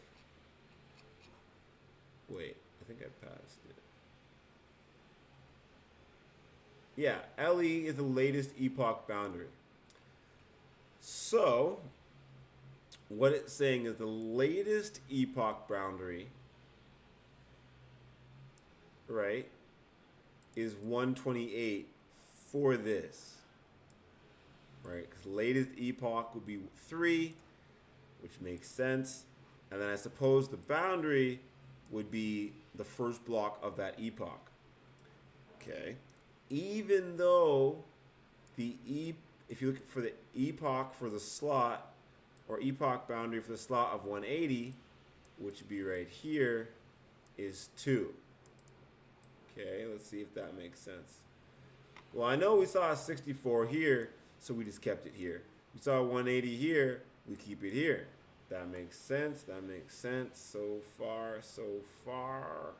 wait, I think I passed it. Yeah, LE is the latest epoch boundary. So, what it's saying is the latest epoch boundary, right, is 128 for this, right? Because latest epoch would be 3, which makes sense. And then I suppose the boundary would be the first block of that epoch. Okay. Even though if you look for the epoch for the slot, or epoch boundary for the slot of 180, which would be right here, is 2. Okay, let's see if that makes sense. Well, I know we saw a 64 here, so we just kept it here. We saw 180 here, we keep it here. That makes sense, that makes sense. So far, so far.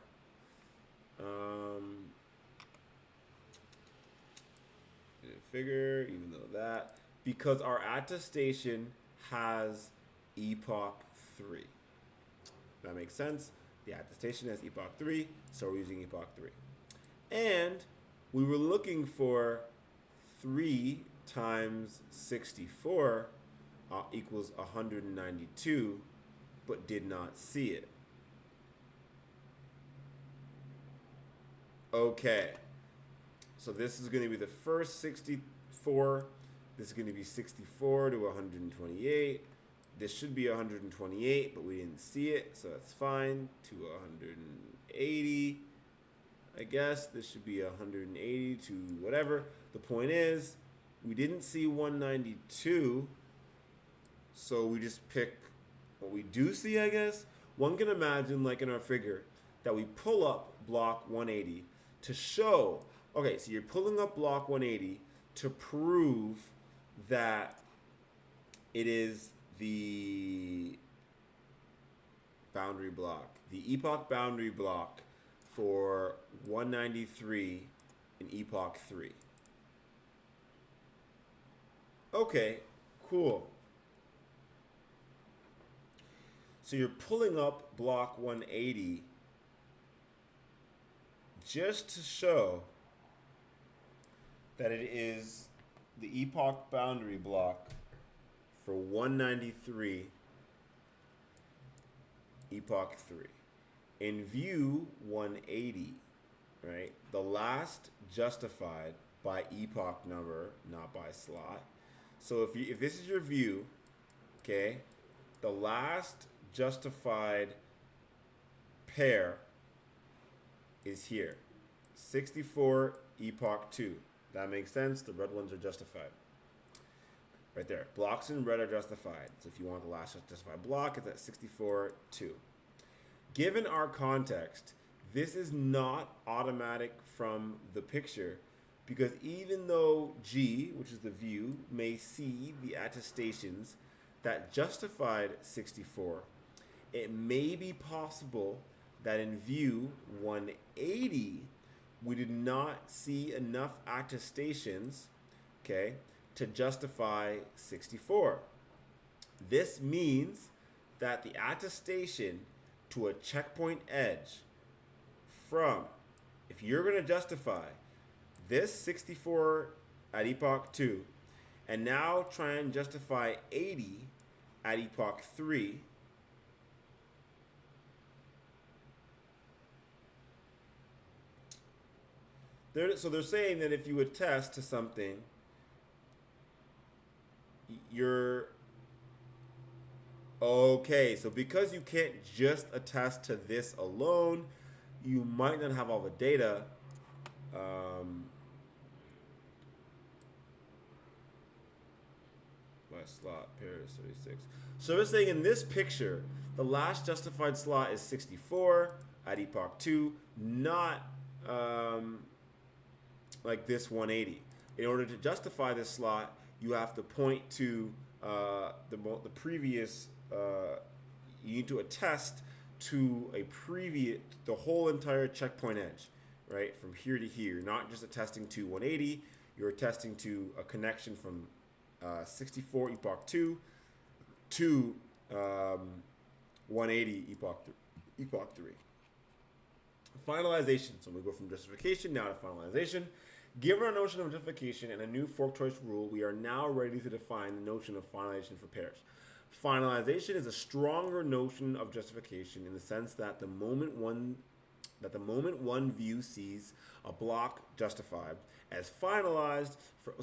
Didn't figure, even though that. Because our attestation has epoch 3. That makes sense. The attestation has epoch 3, so we're using epoch 3. And we were looking for 3 times 64 equals 192, but did not see it. Okay. So this is going to be the first 64. This is going to be 64 to 128. This should be 128, but we didn't see it, so that's fine. To 180, I guess. This should be 180 to whatever. The point is, we didn't see 192, so we just pick what we do see, I guess. One can imagine, like in our figure, that we pull up block 180 to show, okay, so you're pulling up block 180 to prove that it is the boundary block, the epoch boundary block for 193 in epoch 3. Okay, cool. So you're pulling up block 180 just to show that it is the epoch boundary block for 193 epoch 3. In view 180, right, the last justified by epoch number, not by slot. So if this is your view, okay, the last justified pair is here. 64 epoch 2. That makes sense. The red ones are justified. Right there. Blocks in red are justified. So if you want the last justified block, it's at 64 2. Given our context, this is not automatic from the picture, because even though G, which is the view, may see the attestations that justified 64, it may be possible that in view 180, we did not see enough attestations, okay, to justify 64. This means that the attestation to a checkpoint edge from, if you're going to justify this 64 at epoch 2, and now try and justify 80 at epoch 3, so they're saying that if you attest to something, you're okay. So because you can't just attest to this alone, you might not have all the data. My slot pair is 36. So they're saying in this picture, the last justified slot is 64 at epoch 2, not like this 180. In order to justify this slot, you have to point to the previous. You need to attest to the whole entire checkpoint edge, right, from here to here. Not just attesting to 180. You're attesting to a connection from 64 epoch 2 to 180 epoch 3. Finalization. So we go from justification now to finalization. Given our notion of justification and a new fork choice rule, we are now ready to define the notion of finalization for pairs. Finalization is a stronger notion of justification in the sense that the moment one view sees a block justified as finalized for,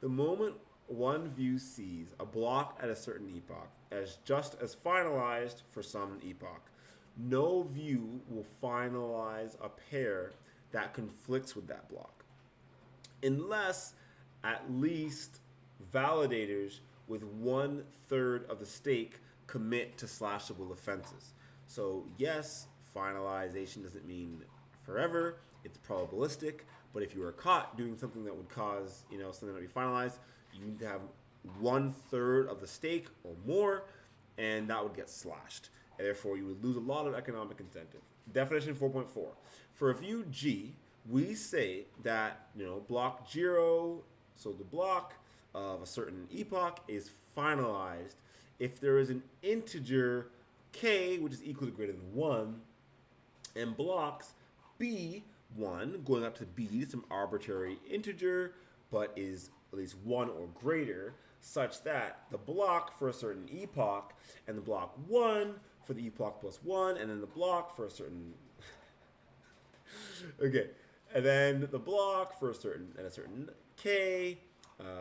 the moment one view sees a block at a certain epoch as just as finalized for some epoch, no view will finalize a pair that conflicts with that block, unless at least validators with 1/3 of the stake commit to slashable offenses. So yes, finalization doesn't mean forever. It's probabilistic, but if you are caught doing something that would cause, something to be finalized, you need to have 1/3 of the stake or more, and that would get slashed. And therefore, you would lose a lot of economic incentive. Definition 4.4. For a view G, we say that, block 0, so the block of a certain epoch is finalized if there is an integer k, which is equal to greater than 1, and blocks B1 going up to B, some arbitrary integer, but is at least 1 or greater, such that the block for a certain epoch and the block 1 for the epoch plus 1, and then the block for a certain okay, and then the block for a certain k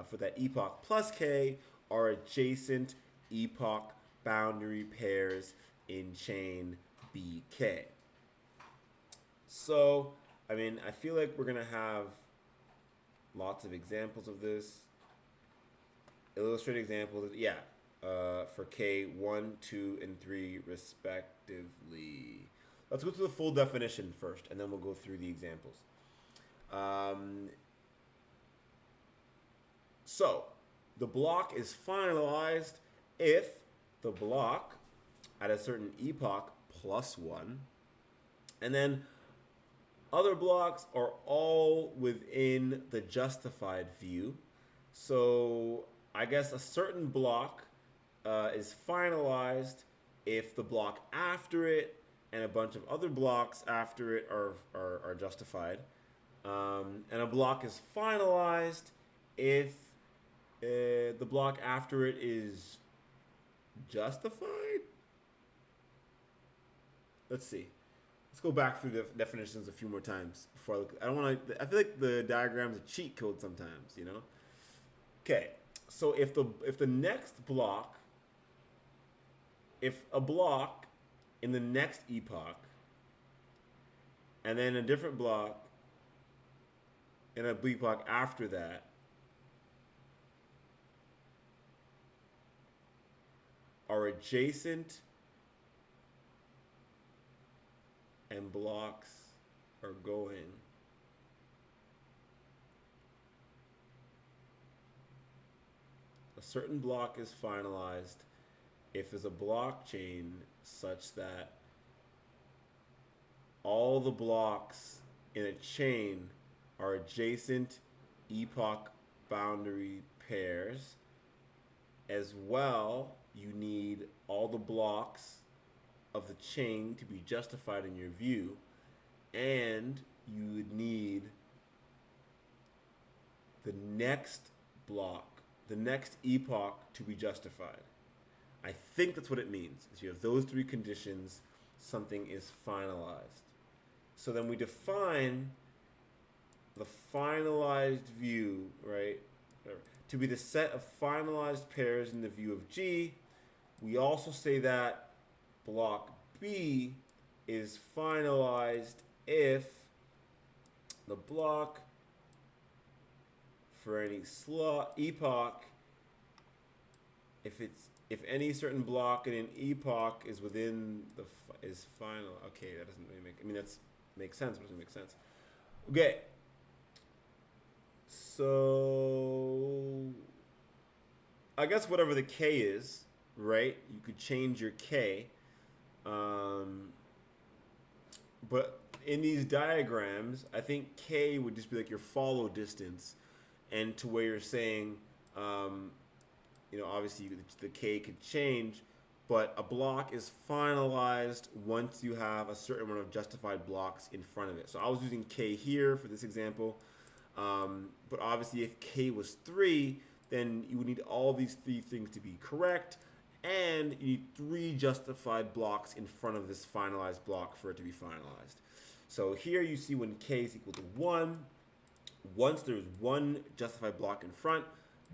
for that epoch plus k are adjacent epoch boundary pairs in chain BK. So, I mean, I feel like we're going to have lots of examples of this. Illustrate examples, for K 1, 2, and 3 respectively. Let's go through the full definition first, and then we'll go through the examples. So, the block is finalized if the block at a certain epoch plus 1, and then other blocks are all within the justified view. So I guess a certain block is finalized if the block after it and a bunch of other blocks after it are justified. And a block is finalized if the block after it is justified. Let's see. Let's go back through the definitions a few more times before I look. I don't want to. I feel like the diagram's a cheat code sometimes, you know. Okay, so if the next block, if a block in the next epoch, and then a different block in a epoch after that, are adjacent and blocks are going a certain block is finalized if there's a blockchain such that all the blocks in a chain are adjacent epoch boundary pairs. As well, you need all the blocks of the chain to be justified in your view, and you would need the next block, the next epoch to be justified. I think that's what it means. If you have those three conditions, something is finalized. So then we define the finalized view, right, to be the set of finalized pairs in the view of G. We also say that block B is finalized if the block for any epoch, if any certain block in an epoch is within is final. Okay, that doesn't really make. I mean, that's makes sense, but it doesn't make sense. Okay. So I guess whatever the K is, right? You could change your K. But in these diagrams, I think K would just be like your follow distance, and to where you're saying, obviously the K could change, but a block is finalized once you have a certain amount of justified blocks in front of it. So I was using K here for this example, but obviously if K was 3, then you would need all these 3 things to be correct, and you need 3 justified blocks in front of this finalized block for it to be finalized. So here you see when K is equal to 1, once there's 1 justified block in front,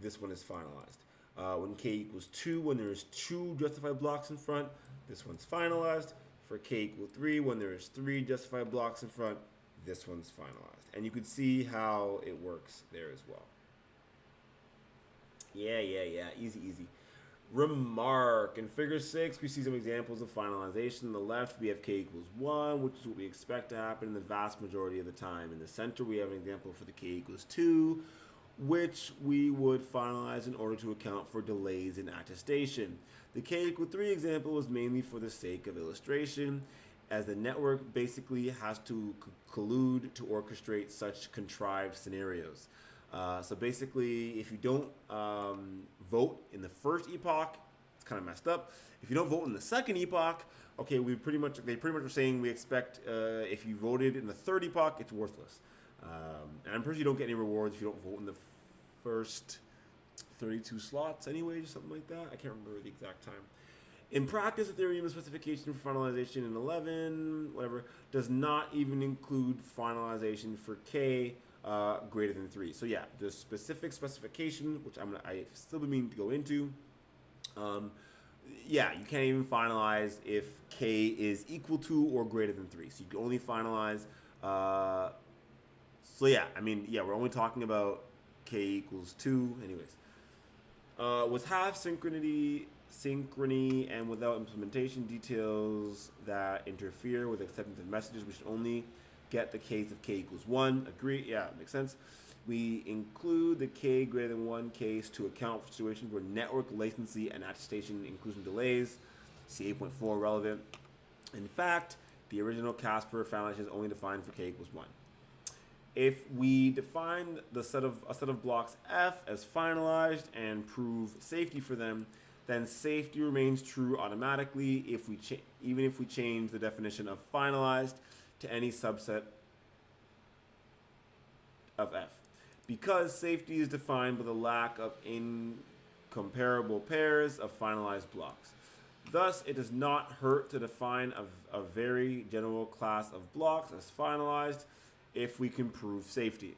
this one is finalized. When K equals 2, when there's 2 justified blocks in front, this one's finalized. For K equal 3, when there's 3 justified blocks in front, this one's finalized. And you can see how it works there as well. Yeah, easy. Remark. In figure 6, we see some examples of finalization. On the left, we have K equals 1, which is what we expect to happen in the vast majority of the time. In the center, we have an example for the K equals 2, which we would finalize in order to account for delays in attestation. The K equal 3 example is mainly for the sake of illustration, as the network basically has to collude to orchestrate such contrived scenarios. So basically, if you don't vote in the first epoch, it's kind of messed up. If you don't vote in the second epoch, okay, they pretty much are saying we expect if you voted in the third epoch, it's worthless. And I'm pretty sure you don't get any rewards if you don't vote in the first 32 slots anyway, or something like that. I can't remember the exact time. In practice, the theorem of specification for finalization in 11, whatever, does not even include finalization for k greater than 3. So yeah, the specific specification, which I still been meaning to go into, yeah, you can't even finalize if k is equal to or greater than 3. So you can only finalize. So yeah, I mean, yeah, we're only talking about k equals 2. Anyways, with half synchrony and without implementation details that interfere with acceptance of messages, we should only get the case of k equals 1. Agree? Yeah, makes sense. We include the k greater than 1 case to account for situations where network latency and attestation inclusion delays. See 8.4 relevant. In fact, the original GASPER finalization is only defined for k equals 1. If we define a set of blocks F as finalized and prove safety for them, then safety remains true automatically even if we change the definition of finalized to any subset of F. Because safety is defined by the lack of incomparable pairs of finalized blocks. Thus, it does not hurt to define a very general class of blocks as finalized if we can prove safety.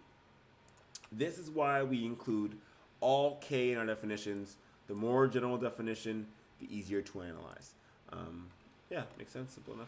This is why we include all k in our definitions. The more general definition, the easier to analyze. Yeah, makes sense, simple enough.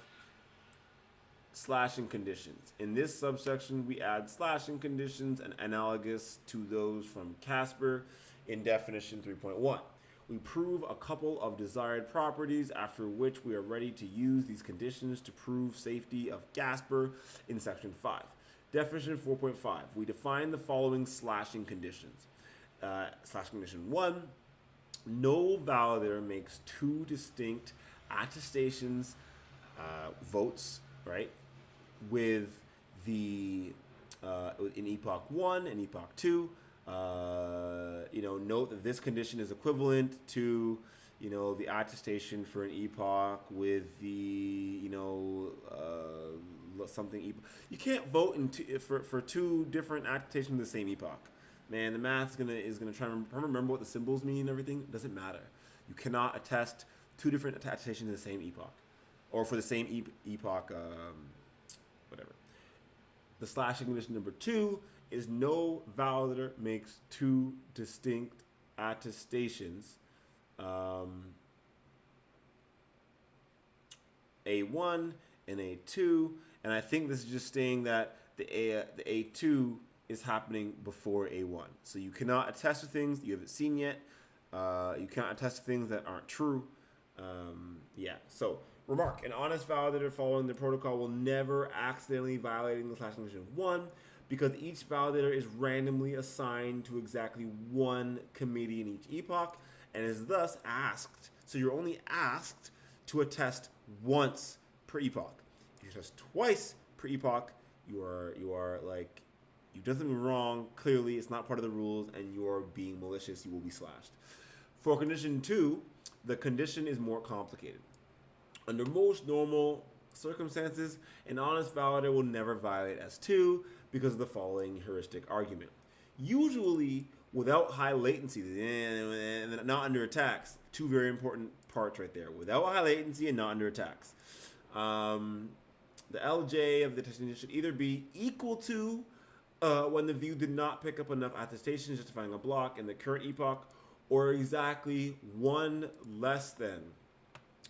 Slashing conditions. In this subsection, we add slashing conditions and analogous to those from GASPER in definition 3.1. We prove a couple of desired properties, after which we are ready to use these conditions to prove safety of GASPER in section 5. Definition 4.5. We define the following slashing conditions. Slashing condition 1. No validator makes two distinct attestations, votes, right, with the in epoch 1 and epoch 2. Note that this condition is equivalent to, the attestation for an epoch with the, something epoch. You can't vote for two different attestations in the same epoch. Man, the math is gonna try to remember what the symbols mean and everything. It doesn't matter. You cannot attest two different attestations in the same epoch, or for the same epoch, whatever. The slashing condition number 2 is no validator makes two distinct attestations, A1 and A2, and I think this is just saying that the A2 is happening before A1. So you cannot attest to things that you haven't seen yet. You cannot attest to things that aren't true. Yeah, so remark, an honest validator following the protocol will never accidentally violating the slashing condition 1 because each validator is randomly assigned to exactly one committee in each epoch and is thus asked, so you're only asked to attest once per epoch. If you attest twice per epoch, you've done something wrong, clearly it's not part of the rules, and you're being malicious, you will be slashed. For condition 2, the condition is more complicated. Under most normal circumstances, an honest validator will never violate S2 because of the following heuristic argument. Usually, without high latency, and not under attacks. Two very important parts right there. Without high latency and not under attacks. The LJ of the attestation should either be equal to when the view did not pick up enough attestations justifying a block in the current epoch, or exactly one less than.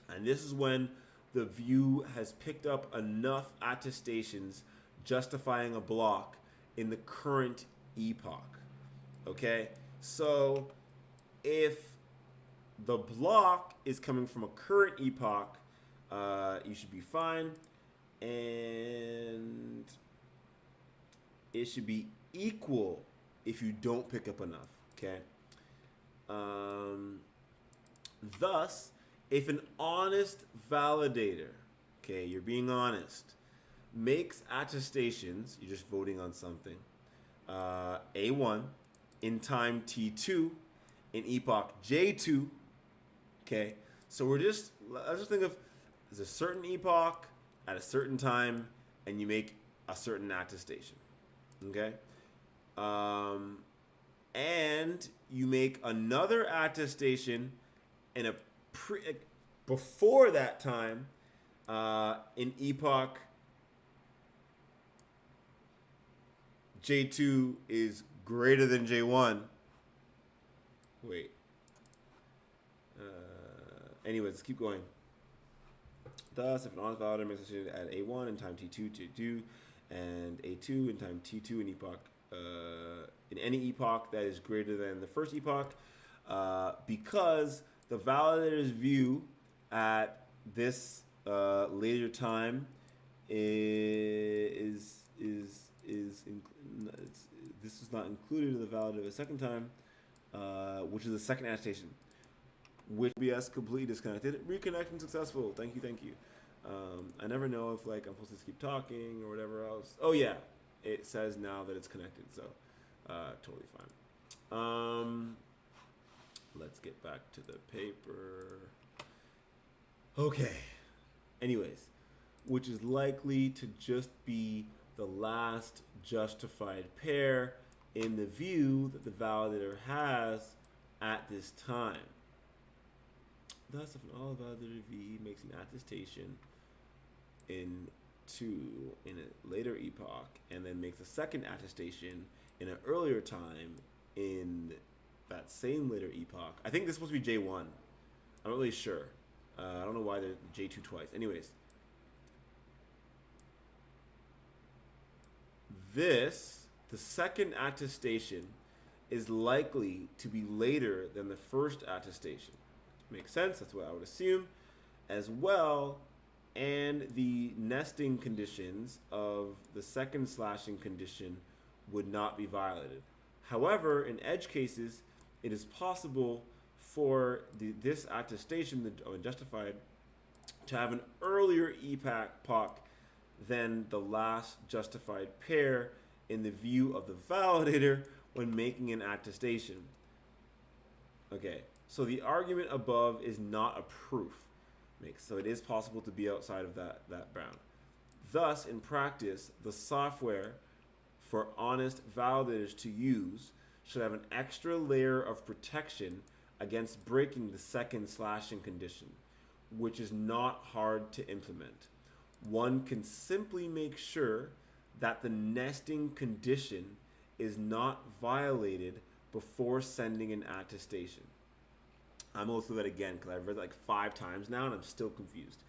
And this is when the view has picked up enough attestations justifying a block in the current epoch. Okay? So if the block is coming from a current epoch, you should be fine. And it should be equal if you don't pick up enough. Okay? Thus, if an honest validator, okay, you're being honest, makes attestations, you're just voting on something, A1 in time T2 in epoch J2, okay, so let's just think of there's a certain epoch at a certain time and you make a certain attestation, okay, and you make another attestation in a before that time, in epoch J2 is greater than J1. Wait. Anyways, let's keep going. Thus, if an honest validator makes a decision at A1 in time T2, T2, and A2 in time T2 in epoch, in any epoch that is greater than the first epoch, because the validator's view at this later time this is not included in the validator of the second time, which is the second attestation, which BS completely disconnected. Reconnection successful. Thank you, thank you. I never know if like I'm supposed to keep talking or whatever else. Oh yeah, it says now that it's connected, so totally fine. Let's get back to the paper. Okay. Anyways, which is likely to just be the last justified pair in the view that the validator has at this time. Thus, if an all validator V makes an attestation in a later epoch and then makes a second attestation in an earlier time in that same later epoch. I think this is supposed to be J1. I'm not really sure. I don't know why they're J2 twice. Anyways, the second attestation is likely to be later than the first attestation. Makes sense, that's what I would assume. As well, and the nesting conditions of the second slashing condition would not be violated. However, in edge cases, it is possible for this attestation, the unjustified, to have an earlier epoch than the last justified pair in the view of the validator when making an attestation. Okay, so the argument above is not a proof. So it is possible to be outside of that bound. Thus, in practice, the software for honest validators to use should have an extra layer of protection against breaking the second slashing condition, which is not hard to implement. One can simply make sure that the nesting condition is not violated before sending an attestation. I'm going to through that again because I've read it like 5 times now and I'm still confused.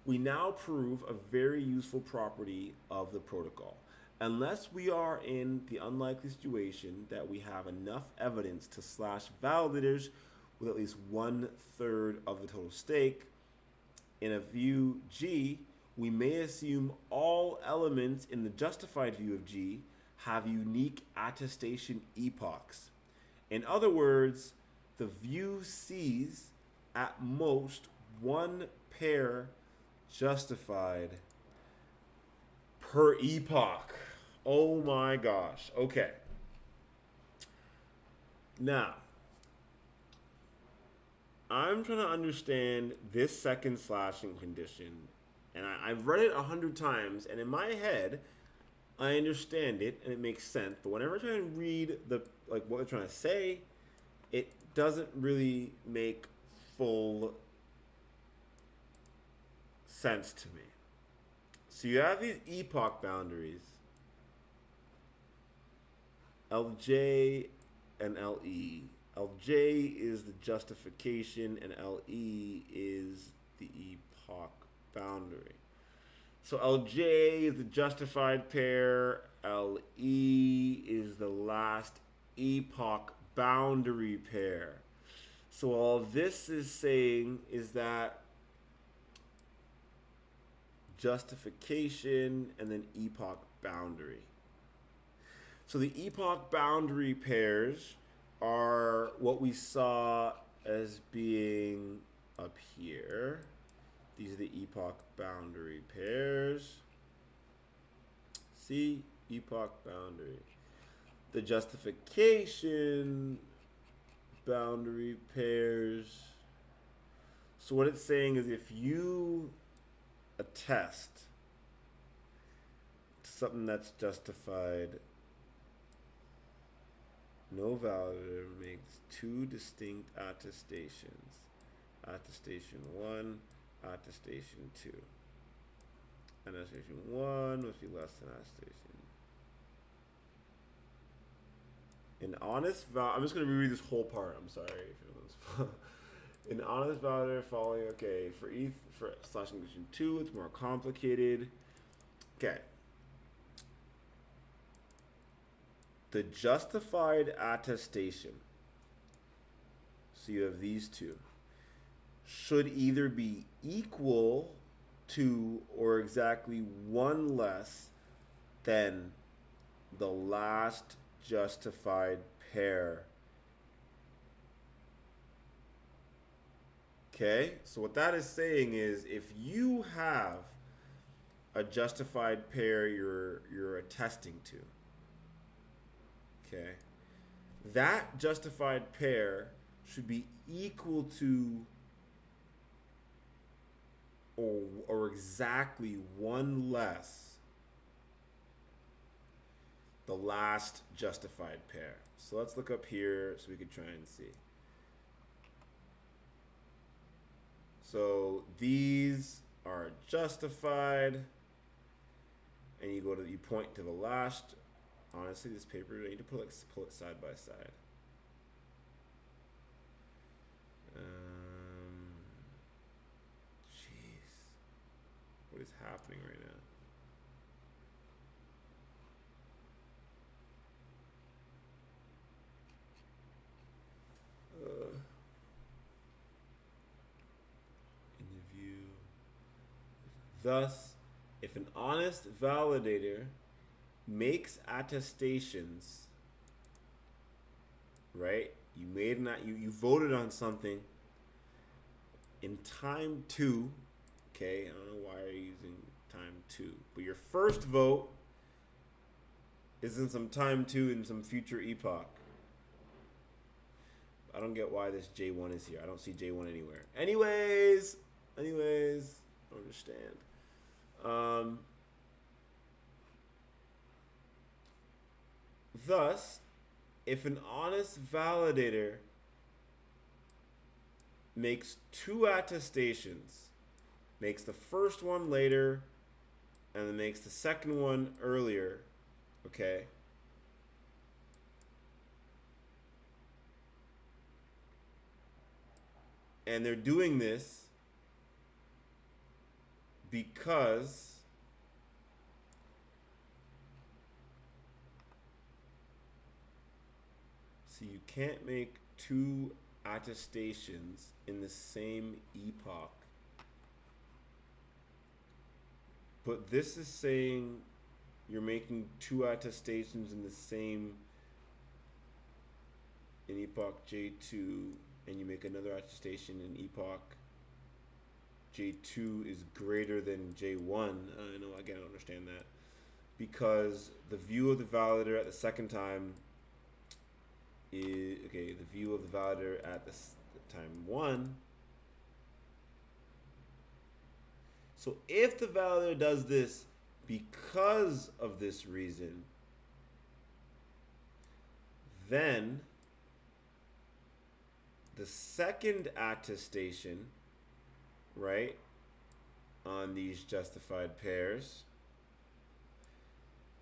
We now prove a very useful property of the protocol. Unless we are in the unlikely situation that we have enough evidence to slash validators with at least 1/3 of the total stake, in a view G, we may assume all elements in the justified view of G have unique attestation epochs. In other words, the view sees at most one pair justified per epoch. Oh my gosh. Okay. Now, I'm trying to understand this second slashing condition, and I've read it 100 times, and in my head, I understand it and it makes sense. But whenever I try and read what they're trying to say, it doesn't really make full sense to me. So you have these epoch boundaries, LJ and LE. LJ is the justification and LE is the epoch boundary. So LJ is the justified pair, LE is the last epoch boundary pair. So all this is saying is that justification and then epoch boundary. So the epoch boundary pairs are what we saw as being up here. These are the epoch boundary pairs. See, epoch boundary. The justification boundary pairs. So what it's saying is if you attest to something that's justified, no validator makes 2 distinct attestations attestation 1, attestation 2. Attestation 1 must be less than attestation. An honest I'm just going to reread this whole part. I'm sorry if it was an honest validator following, okay, for slash condition 2, it's more complicated. Okay. The justified attestation, so you have these two, should either be equal to or exactly one less than the last justified pair. Okay, so what that is saying is if you have a justified pair you're attesting to, okay, that justified pair should be equal to or exactly one less the last justified pair. So let's look up here so we can try and see. So these are justified, and you point to the last. Honestly, this paper, I need to pull it side by side. Jeez, what is happening right now? In the view. Thus, if an honest validator makes attestations, right? You voted on something in time 2. Okay, I don't know why you're using time 2, but your first vote is in some time 2 in some future epoch. I don't get why this J1 is here. I don't see J1 anywhere. Anyways, I don't understand. Thus, if an honest validator makes 2 attestations, makes the first one later, and then makes the second one earlier, okay? And they're doing this because so you can't make 2 attestations in the same epoch. But this is saying you're making 2 attestations in the same, in epoch J2, and you make another attestation in epoch J2 is greater than J1. I know, again, I don't understand that. Because the view of the validator at the second time is, okay, the view of the validator at the time 1. So if the validator does this because of this reason, then the second attestation, right, on these justified pairs,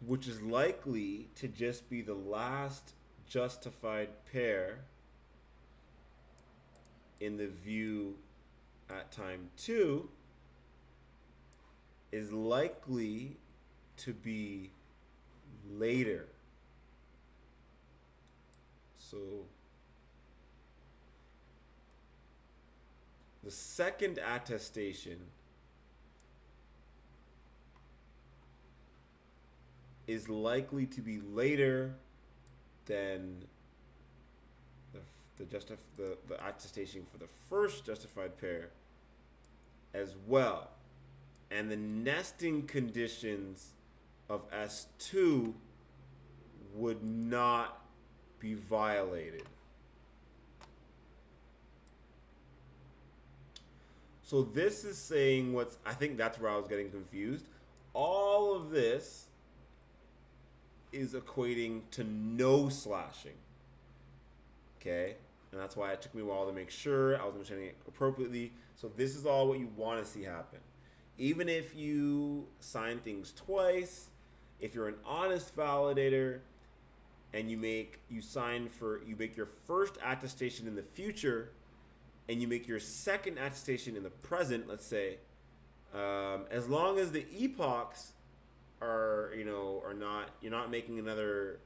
which is likely to just be the last justified pair in the view at time 2, is likely to be later. So the second attestation is likely to be later than the attestation for the first justified pair as well. And the nesting conditions of S2 would not be violated. So this is saying I think that's where I was getting confused. All of this is equating to no slashing. Okay? And that's why it took me a while to make sure I was understanding it appropriately. So this is all what you want to see happen. Even if you sign things twice, if you're an honest validator and you make your first attestation in the future and you make your second attestation in the present, let's say, as long as the epochs are not, you're not making another,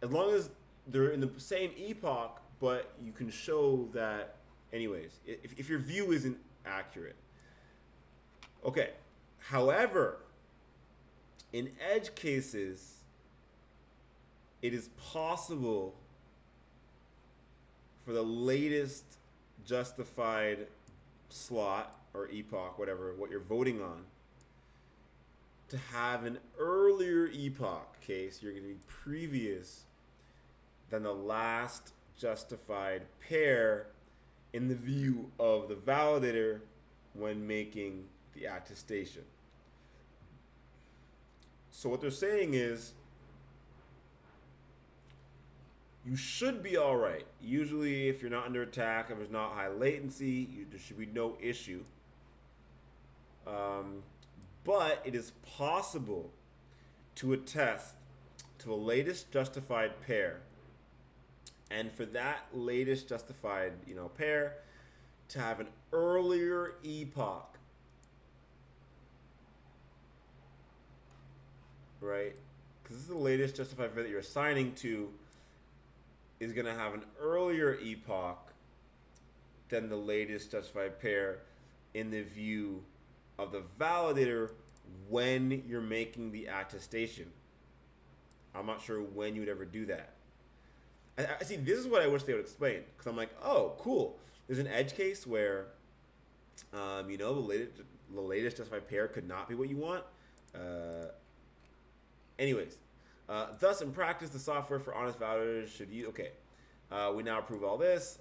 as long as they're in the same epoch, but you can show that, anyways, if your view isn't accurate. Okay. However, in edge cases, it is possible for the latest justified slot or epoch, whatever, what you're voting on, to have an earlier epoch case. You're going to be previous than the last justified pair in the view of the validator when making the attestation. So what they're saying is you should be all right. Usually if you're not under attack, if there's not high latency, there should be no issue. But it is possible to attest to the latest justified pair, and for that latest justified pair to have an earlier epoch, right? Because this is the latest justified pair that you're assigning to is going to have an earlier epoch than the latest justified pair in the view of the validator when you're making the attestation. I'm not sure when you would ever do that. I see, this is what I wish they would explain, because I'm like, oh, cool. There's an edge case where, the latest justified pair could not be what you want. Thus, in practice, the software for honest validators should use, we now approve all this,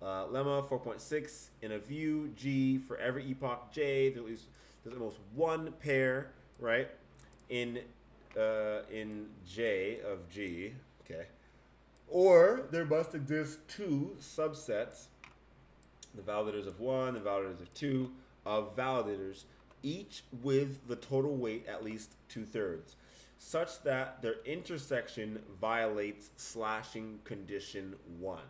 Lemma 4.6, in a view G, for every epoch J, there's at most one pair, right, in J of G, or there must exist two subsets, the validators of one, the validators of two, of validators, each with the total weight at least 2/3, such that their intersection violates slashing condition 1.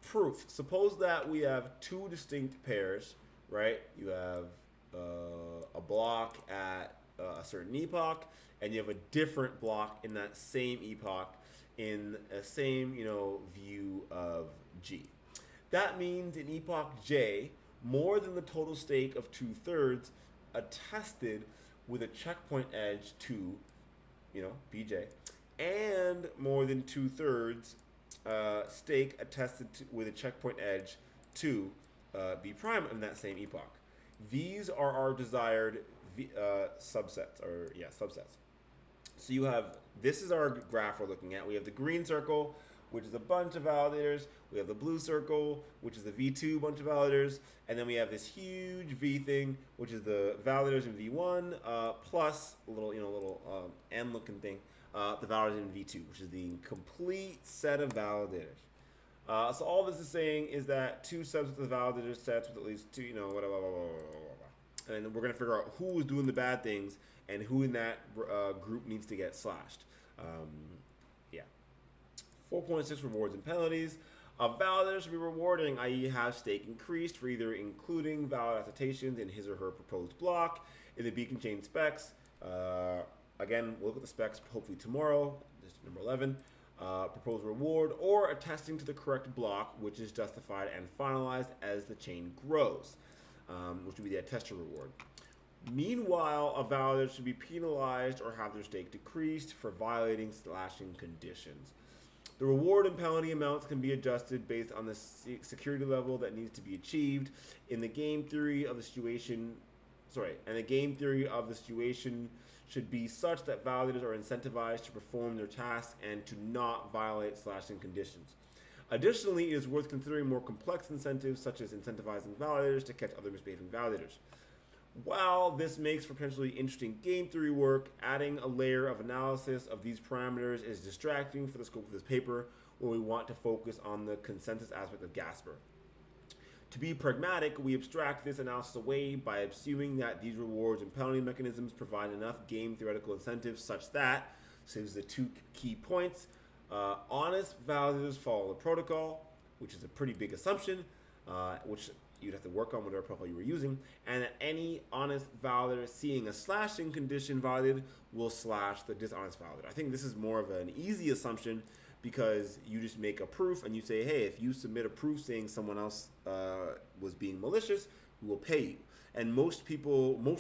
Proof. Suppose that we have two distinct pairs, right? You have a block at a certain epoch, and you have a different block in that same epoch in a same, view of G. That means in epoch J, more than the total stake of 2/3 attested with a checkpoint edge to, BJ, and more than 2/3 stake attested with a checkpoint edge to B prime in that same epoch. These are our desired subsets. So you have, this is our graph we're looking at. We have the green circle, which is a bunch of validators. We have the blue circle, which is the V2 bunch of validators. And then we have this huge V thing, which is the validators in V1, plus a little N looking thing, the validators in V2, which is the complete set of validators. So all this is saying is that two subsets of validator sets with at least two, and we're going to figure out who is doing the bad things and who in that group needs to get slashed. 4.6 rewards and penalties. A validator should be rewarding, i.e. have stake increased for either including valid attestations in his or her proposed block in the beacon chain specs. Again, we'll look at the specs hopefully tomorrow. This is number 11. Proposed reward, or attesting to the correct block, which is justified and finalized as the chain grows, which would be the attester reward. Meanwhile, a validator should be penalized or have their stake decreased for violating slashing conditions. The reward and penalty amounts can be adjusted based on the security level that needs to be achieved. In the game theory of the situation, should be such that validators are incentivized to perform their tasks and to not violate slashing conditions. Additionally, it is worth considering more complex incentives, such as incentivizing validators to catch other misbehaving validators. While this makes for potentially interesting game theory work, adding a layer of analysis of these parameters is distracting for the scope of this paper, where we want to focus on the consensus aspect of GASPER. To be pragmatic, we abstract this analysis away by assuming that these rewards and penalty mechanisms provide enough game theoretical incentives such that, so here's the two key points, honest validators follow the protocol, which is a pretty big assumption, which you'd have to work on whatever protocol you were using, and that any honest validator seeing a slashing condition validated will slash the dishonest validator. I think this is more of an easy assumption because you just make a proof and you say, hey, if you submit a proof saying someone else was being malicious, we will pay you. And most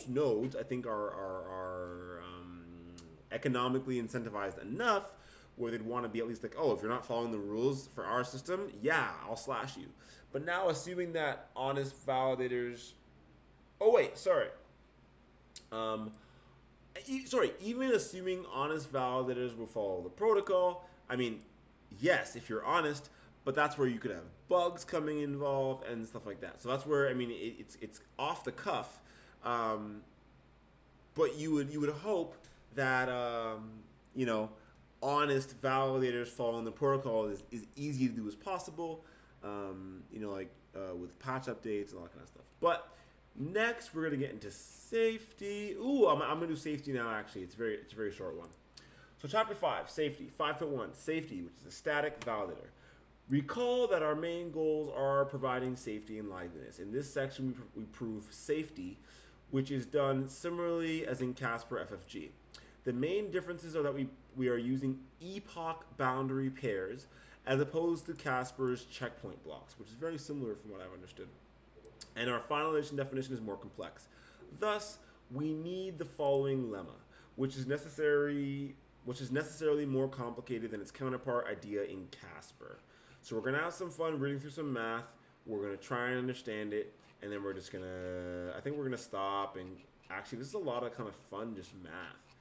nodes, I think, are economically incentivized enough where they'd want to be at least like, oh, if you're not following the rules for our system, yeah, I'll slash you. But now assuming that honest validators, even assuming honest validators will follow the protocol, I mean, yes, if you're honest, but that's where you could have bugs coming involved and stuff like that. So that's where, I mean, it's off the cuff, but you would hope that honest validators following the protocol is easy to do as possible. With patch updates and all that kind of stuff. But next, we're gonna get into safety. Ooh, I'm gonna do safety now. Actually, it's a very short one. So chapter 5, safety, 5.1, safety, which is a static validator. Recall that our main goals are providing safety and liveliness. In this section, we prove safety, which is done similarly as in Casper FFG. The main differences are that we are using epoch boundary pairs as opposed to Casper's checkpoint blocks, which is very similar from what I've understood. And our finalization definition is more complex. Thus, we need the following lemma, which is necessarily more complicated than its counterpart idea in Casper. So we're gonna have some fun reading through some math. We're gonna try and understand it, and then I think we're gonna stop. And actually, this is a lot of kind of fun, just math.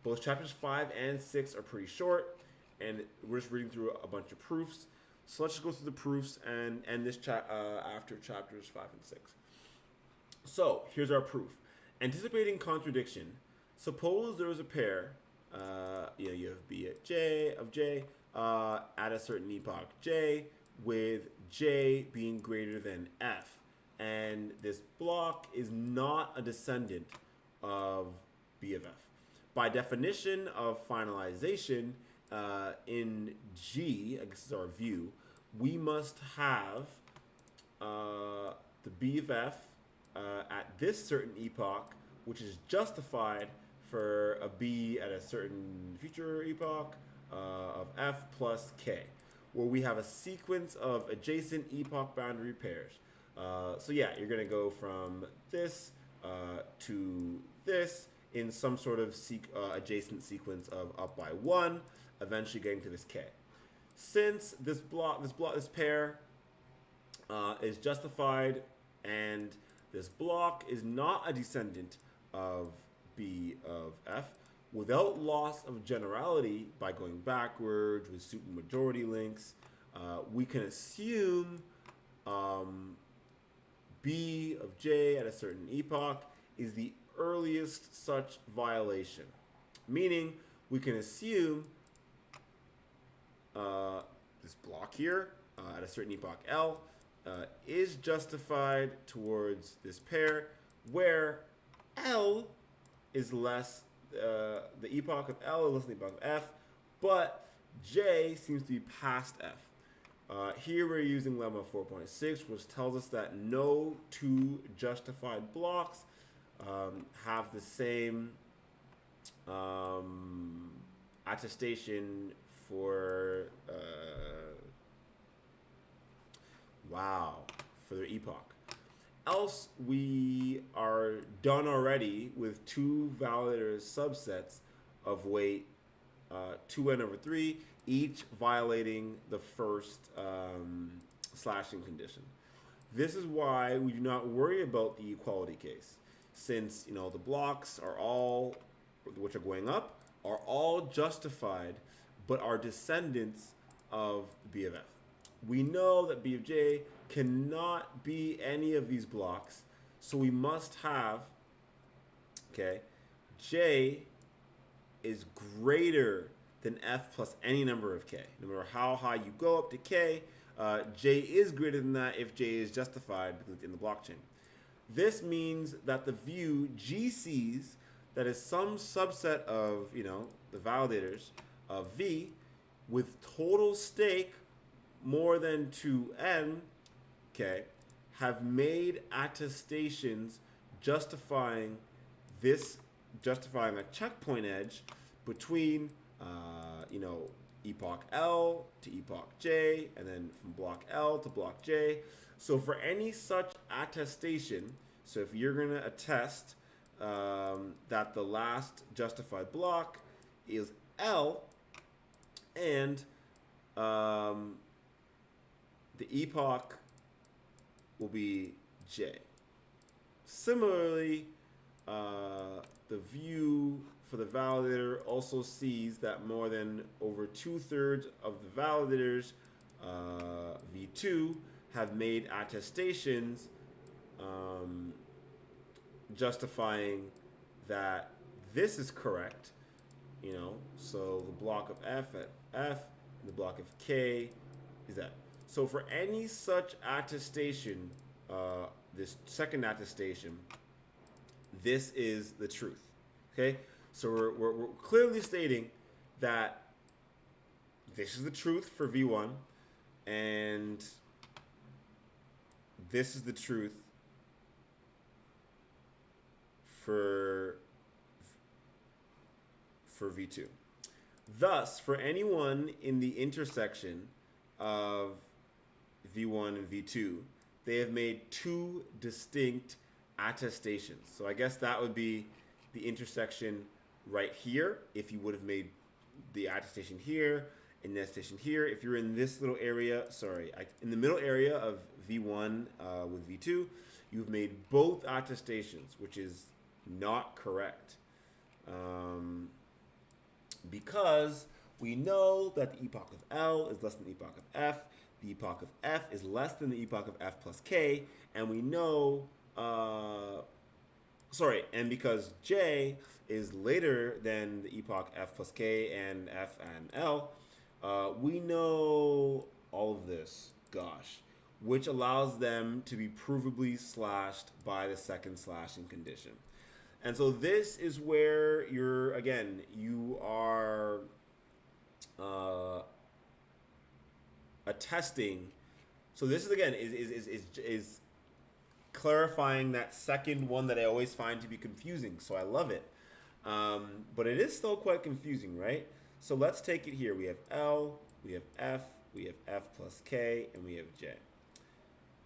Both chapters 5 and 6 are pretty short, and we're just reading through a bunch of proofs. So let's just go through the proofs and end this after chapters 5 and 6. So here's our proof. Anticipating contradiction. Suppose there was a pair. You have B at J of J at a certain epoch J, with J being greater than F, and this block is not a descendant of B of F. By definition of finalization, in G, I guess is our view, we must have the B of F at this certain epoch, which is justified for a B at a certain future epoch of F plus K, where we have a sequence of adjacent epoch boundary pairs. So yeah, you're going to go from this to this in some sort of adjacent sequence of up by 1, eventually getting to this K. Since this pair is justified and this block is not a descendant of B of F, without loss of generality by going backwards with supermajority links, we can assume B of J at a certain epoch is the earliest such violation. Meaning, we can assume this block here at a certain epoch L is justified towards this pair where L is less, the epoch of L is less than the epoch of F, but J seems to be past F. Here we're using lemma 4.6, which tells us that no two justified blocks have the same attestation for their epoch. Else we are done already with two validator subsets of weight 2n over 3, each violating the first slashing condition. This is why we do not worry about the equality case, since the blocks are all, which are going up, are all justified, but are descendants of B of F. We know that B of J cannot be any of these blocks, so we must have okay, J is greater than F plus any number of K. No matter how high you go up to K, J is greater than that if J is justified because it's in the blockchain. This means that the view GCs, that is some subset of, the validators of V with total stake more than 2n, okay, have made attestations justifying a checkpoint edge between, epoch L to epoch J, and then from block L to block J. So for any such attestation, so if you're going to attest that the last justified block is L, and the epoch will be J. Similarly, the view for the validator also sees that more than over 2/3 of the validators, V2, have made attestations justifying that this is correct. So the block of F at F and the block of K is that. So for any such attestation, this second attestation, this is the truth. Okay, so we're clearly stating that this is the truth for V1, and this is the truth for V2. Thus, for anyone in the intersection of V1 and V2, they have made two distinct attestations. So I guess that would be the intersection right here, if you would have made the attestation here and the attestation here. If you're in this little area, in the middle area of V1 with V2, you've made both attestations, which is not correct. Because we know that the epoch of L is less than the epoch of F, the epoch of F is less than the epoch of F plus K, and we know, and because J is later than the epoch F plus K and F and L, we know all of this, which allows them to be provably slashed by the second slashing condition. And so this is where you are attesting. So this is clarifying that second one that I always find to be confusing. So I love it. But it is still quite confusing, right? So let's take it here. We have L, we have F, we have F plus K, and we have J.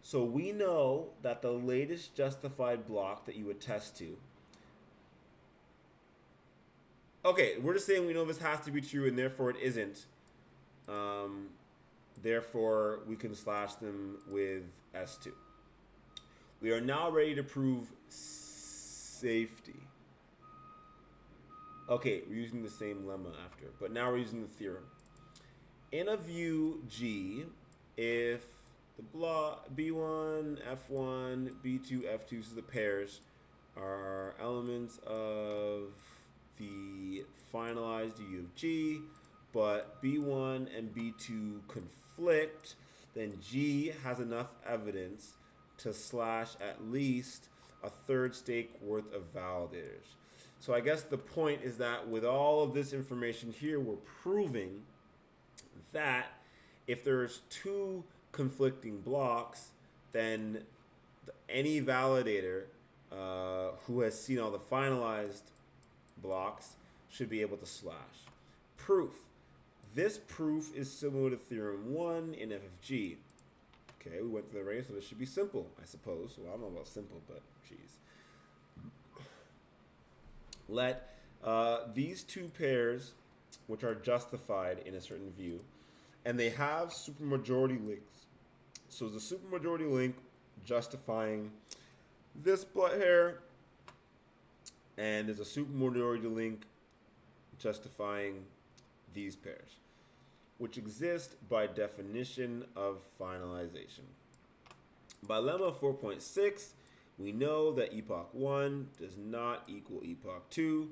So we know that the latest justified block that you attest to. Okay, we're just saying we know this has to be true, and therefore it isn't. Therefore, we can slash them with S2. We are now ready to prove safety. Okay, we're using the same lemma after, but now we're using the theorem. In a view G, if the block B1, F1, B2, F2, so the pairs are elements of the finalized view of G, but B1 and B2 conflict, then G has enough evidence to slash at least a third stake worth of validators. So I guess the point is that with all of this information here, we're proving that if there's two conflicting blocks, then any validator who has seen all the finalized blocks should be able to slash. Proof. This proof is similar to theorem 1 in f of g. Okay, we went through the range, so this should be simple, I suppose. Well, I don't know about simple, but geez. Let these two pairs, which are justified in a certain view, and they have supermajority links. So the supermajority link justifying this blood hair, and there's a supermajority link justifying these pairs, which exist by definition of finalization. By lemma 4.6, we know that epoch 1 does not equal epoch 2,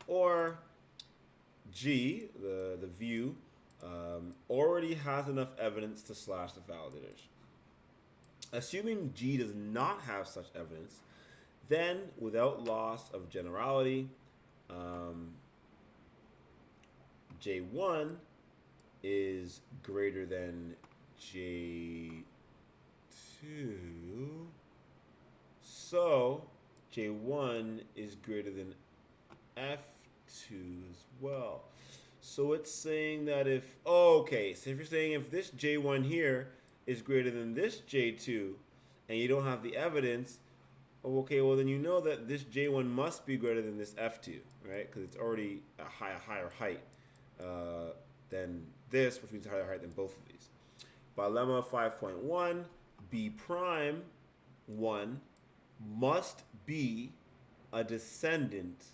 or G, the view, already has enough evidence to slash the validators. Assuming G does not have such evidence, then without loss of generality, J1 is greater than J2. So J1 is greater than F2 as well. So it's saying that if, okay, so if you're saying if this J1 here is greater than this J2 and you don't have the evidence, okay, well then you know that this J1 must be greater than this F2, right? Because it's already a higher height than this, which means a higher height than both of these. By lemma 5.1, B prime 1 must be a descendant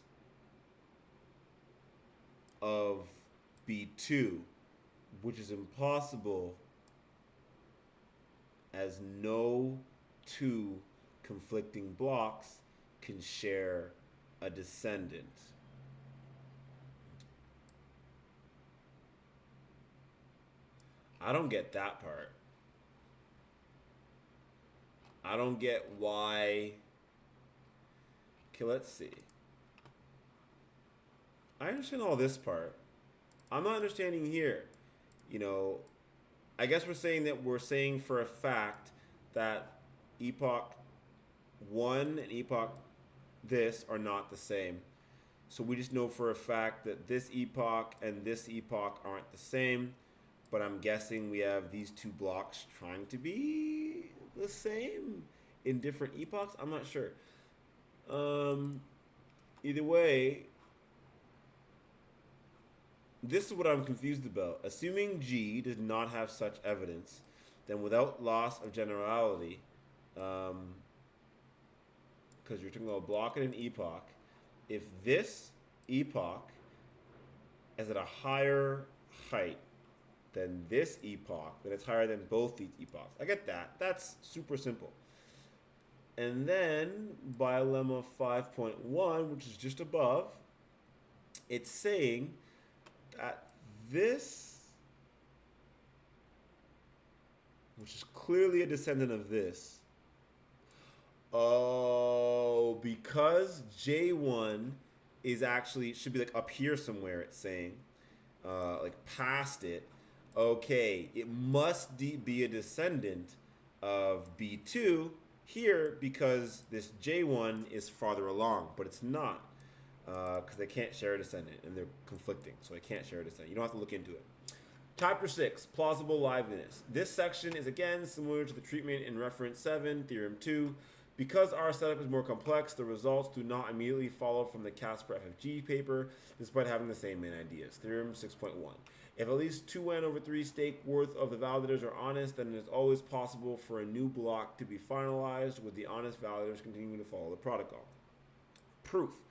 of B2, which is impossible as no two conflicting blocks can share a descendant. I don't get that part. I don't get why. Okay, let's see. I understand all this part. I'm not understanding here. You know, I guess we're saying for a fact that epoch 1 and epoch this are not the same. So we just know for a fact that this epoch and this epoch aren't the same. But I'm guessing we have these two blocks trying to be the same in different epochs. I'm not sure. Either way, this is what I'm confused about. Assuming G does not have such evidence, then without loss of generality, because you're talking about a block and an epoch, if this epoch is at a higher height than this epoch, then it's higher than both these epochs. I get that. That's super simple. And then by lemma 5.1, which is just above, it's saying that this, which is clearly a descendant of this, because J1 is actually, should be like up here somewhere, it's saying, like past it, okay, it must be a descendant of B2 here because this J1 is farther along, but it's not because they can't share a descendant and they're conflicting, so they can't share a descendant. You don't have to look into it. Chapter 6, Plausible Liveliness. This section is again similar to the treatment in reference 7, theorem 2. Because our setup is more complex, the results do not immediately follow from the GASPER FFG paper, despite having the same main ideas. Theorem 6.1. If at least 2n over 3 stake worth of the validators are honest, then it is always possible for a new block to be finalized with the honest validators continuing to follow the protocol. Proof.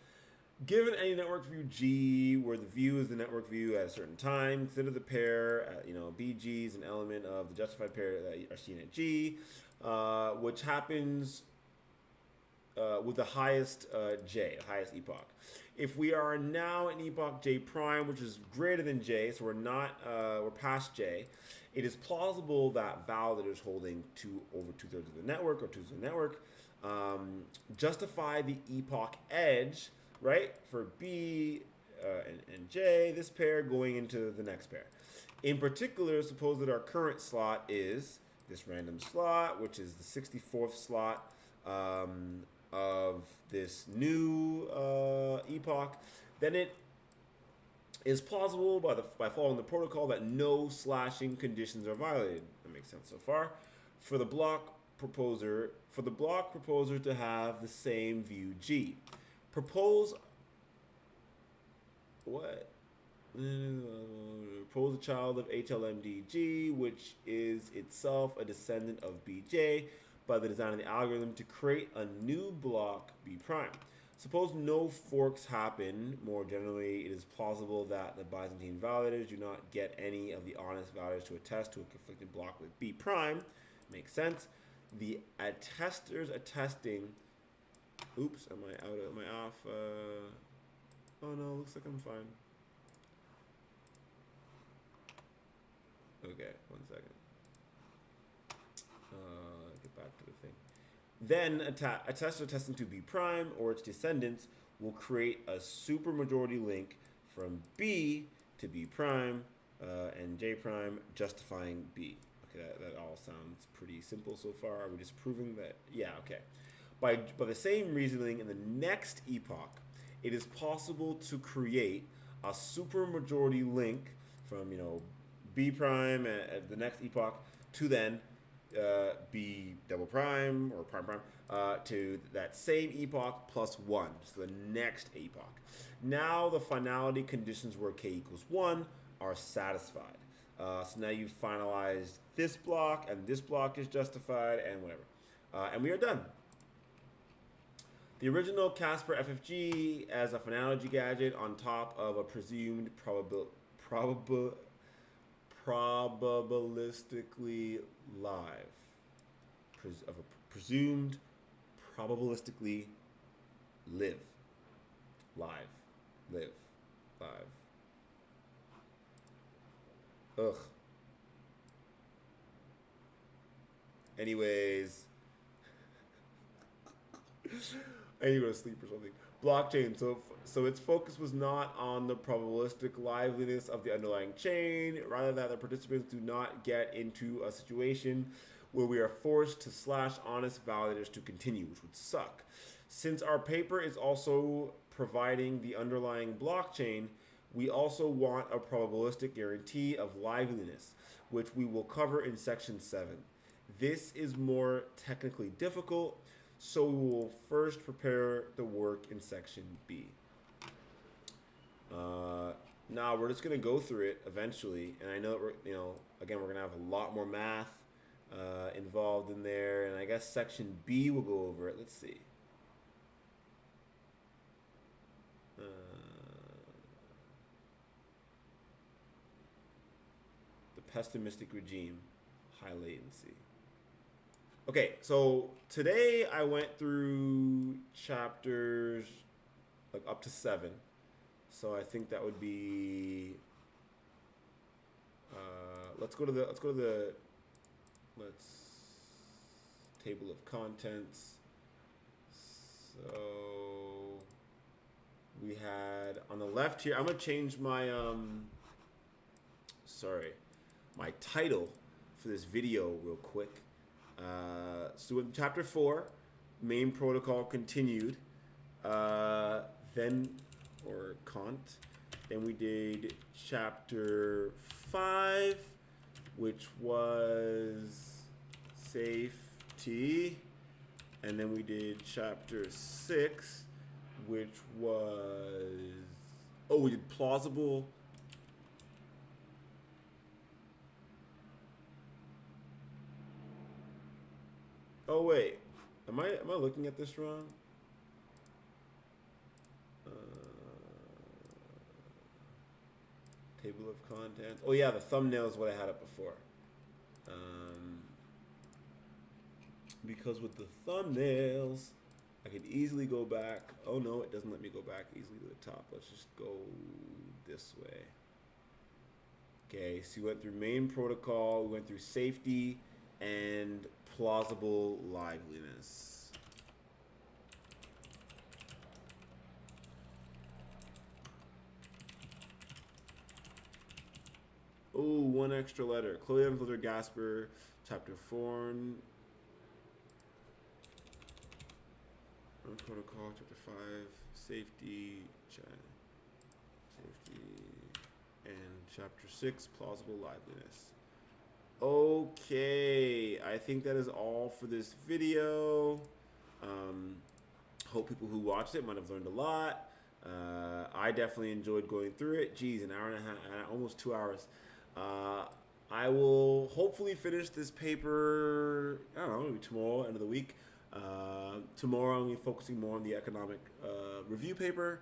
Given any network view G, where the view is the network view at a certain time, consider the pair, BG is an element of the justified pair that are seen at G, which happens with the highest J, highest epoch. If we are now in epoch J prime, which is greater than J, so we're past J, it is plausible that validators holding over 2/3 of the network or 2/3 of the network justify the epoch edge, right, for B and J, this pair going into the next pair. In particular, suppose that our current slot is this random slot, which is the 64th slot of this new epoch, then it is plausible by following the protocol that no slashing conditions are violated. That makes sense so far. For the block proposer to have the same view G. Propose a child of HLMDG, which is itself a descendant of BJ, by the design of the algorithm to create a new block B prime. Suppose no forks happen. More generally, it is plausible that the Byzantine validators do not get any of the honest validators to attest to a conflicted block with B prime. Makes sense. the attesters attesting. Oops, am I off? Oh no, looks like I'm fine. Okay, 1 second. Get back to the thing. Then attester attesting to B prime or its descendants will create a supermajority link from B to B prime and J prime justifying B. Okay, that all sounds pretty simple so far. Are we just proving that? Yeah, okay. By the same reasoning, in the next epoch, it is possible to create a supermajority link from, B prime at the next epoch to then B double prime or prime prime to that same epoch plus 1, so the next epoch. Now the finality conditions where k equals 1 are satisfied. So now you've finalized this block, and this block is justified, and whatever. And we are done. The original GASPER FFG as a finality gadget on top of a presumed probabilistically live. Presumed probabilistically live. Live. Ugh. Anyways. I need to go to sleep or something. Blockchain. So its focus was not on the probabilistic liveliness of the underlying chain, rather that the participants do not get into a situation where we are forced to slash honest validators to continue, which would suck. Since our paper is also providing the underlying blockchain, we also want a probabilistic guarantee of liveliness, which we will cover in section 7. This is more technically difficult, so we will first prepare the work in section B. Now we're just gonna go through it eventually, and I know that we're gonna have a lot more math involved in there, and I guess section B will go over it. Let's see. The pessimistic regime, high latency. Okay, so today I went through chapters up to 7. So I think that would be. Let's go to the table of contents. So we had on the left here. I'm gonna change my my title for this video real quick. So in chapter 4, main protocol continued, then we did chapter 5, which was safety, and then we did chapter 6, which was, we did plausible. Oh wait, am I looking at this wrong? Table of contents. Oh yeah, the thumbnail is what I had up before. Because with the thumbnails, I could easily go back. Oh no, it doesn't let me go back easily to the top. Let's just go this way. Okay, so we went through main protocol, we went through safety, and plausible liveliness. Oh, one extra letter. Chloethedev, Unfiltered, GASPER, chapter 4. Protocol, chapter 5, safety, and chapter 6, plausible liveliness. Okay, I think that is all for this video. Hope people who watched it might have learned a lot. I definitely enjoyed going through it. Geez, an hour and a half, almost 2 hours. I will hopefully finish this paper, I don't know, maybe tomorrow, end of the week. Tomorrow I'm going to be focusing more on the economic review paper.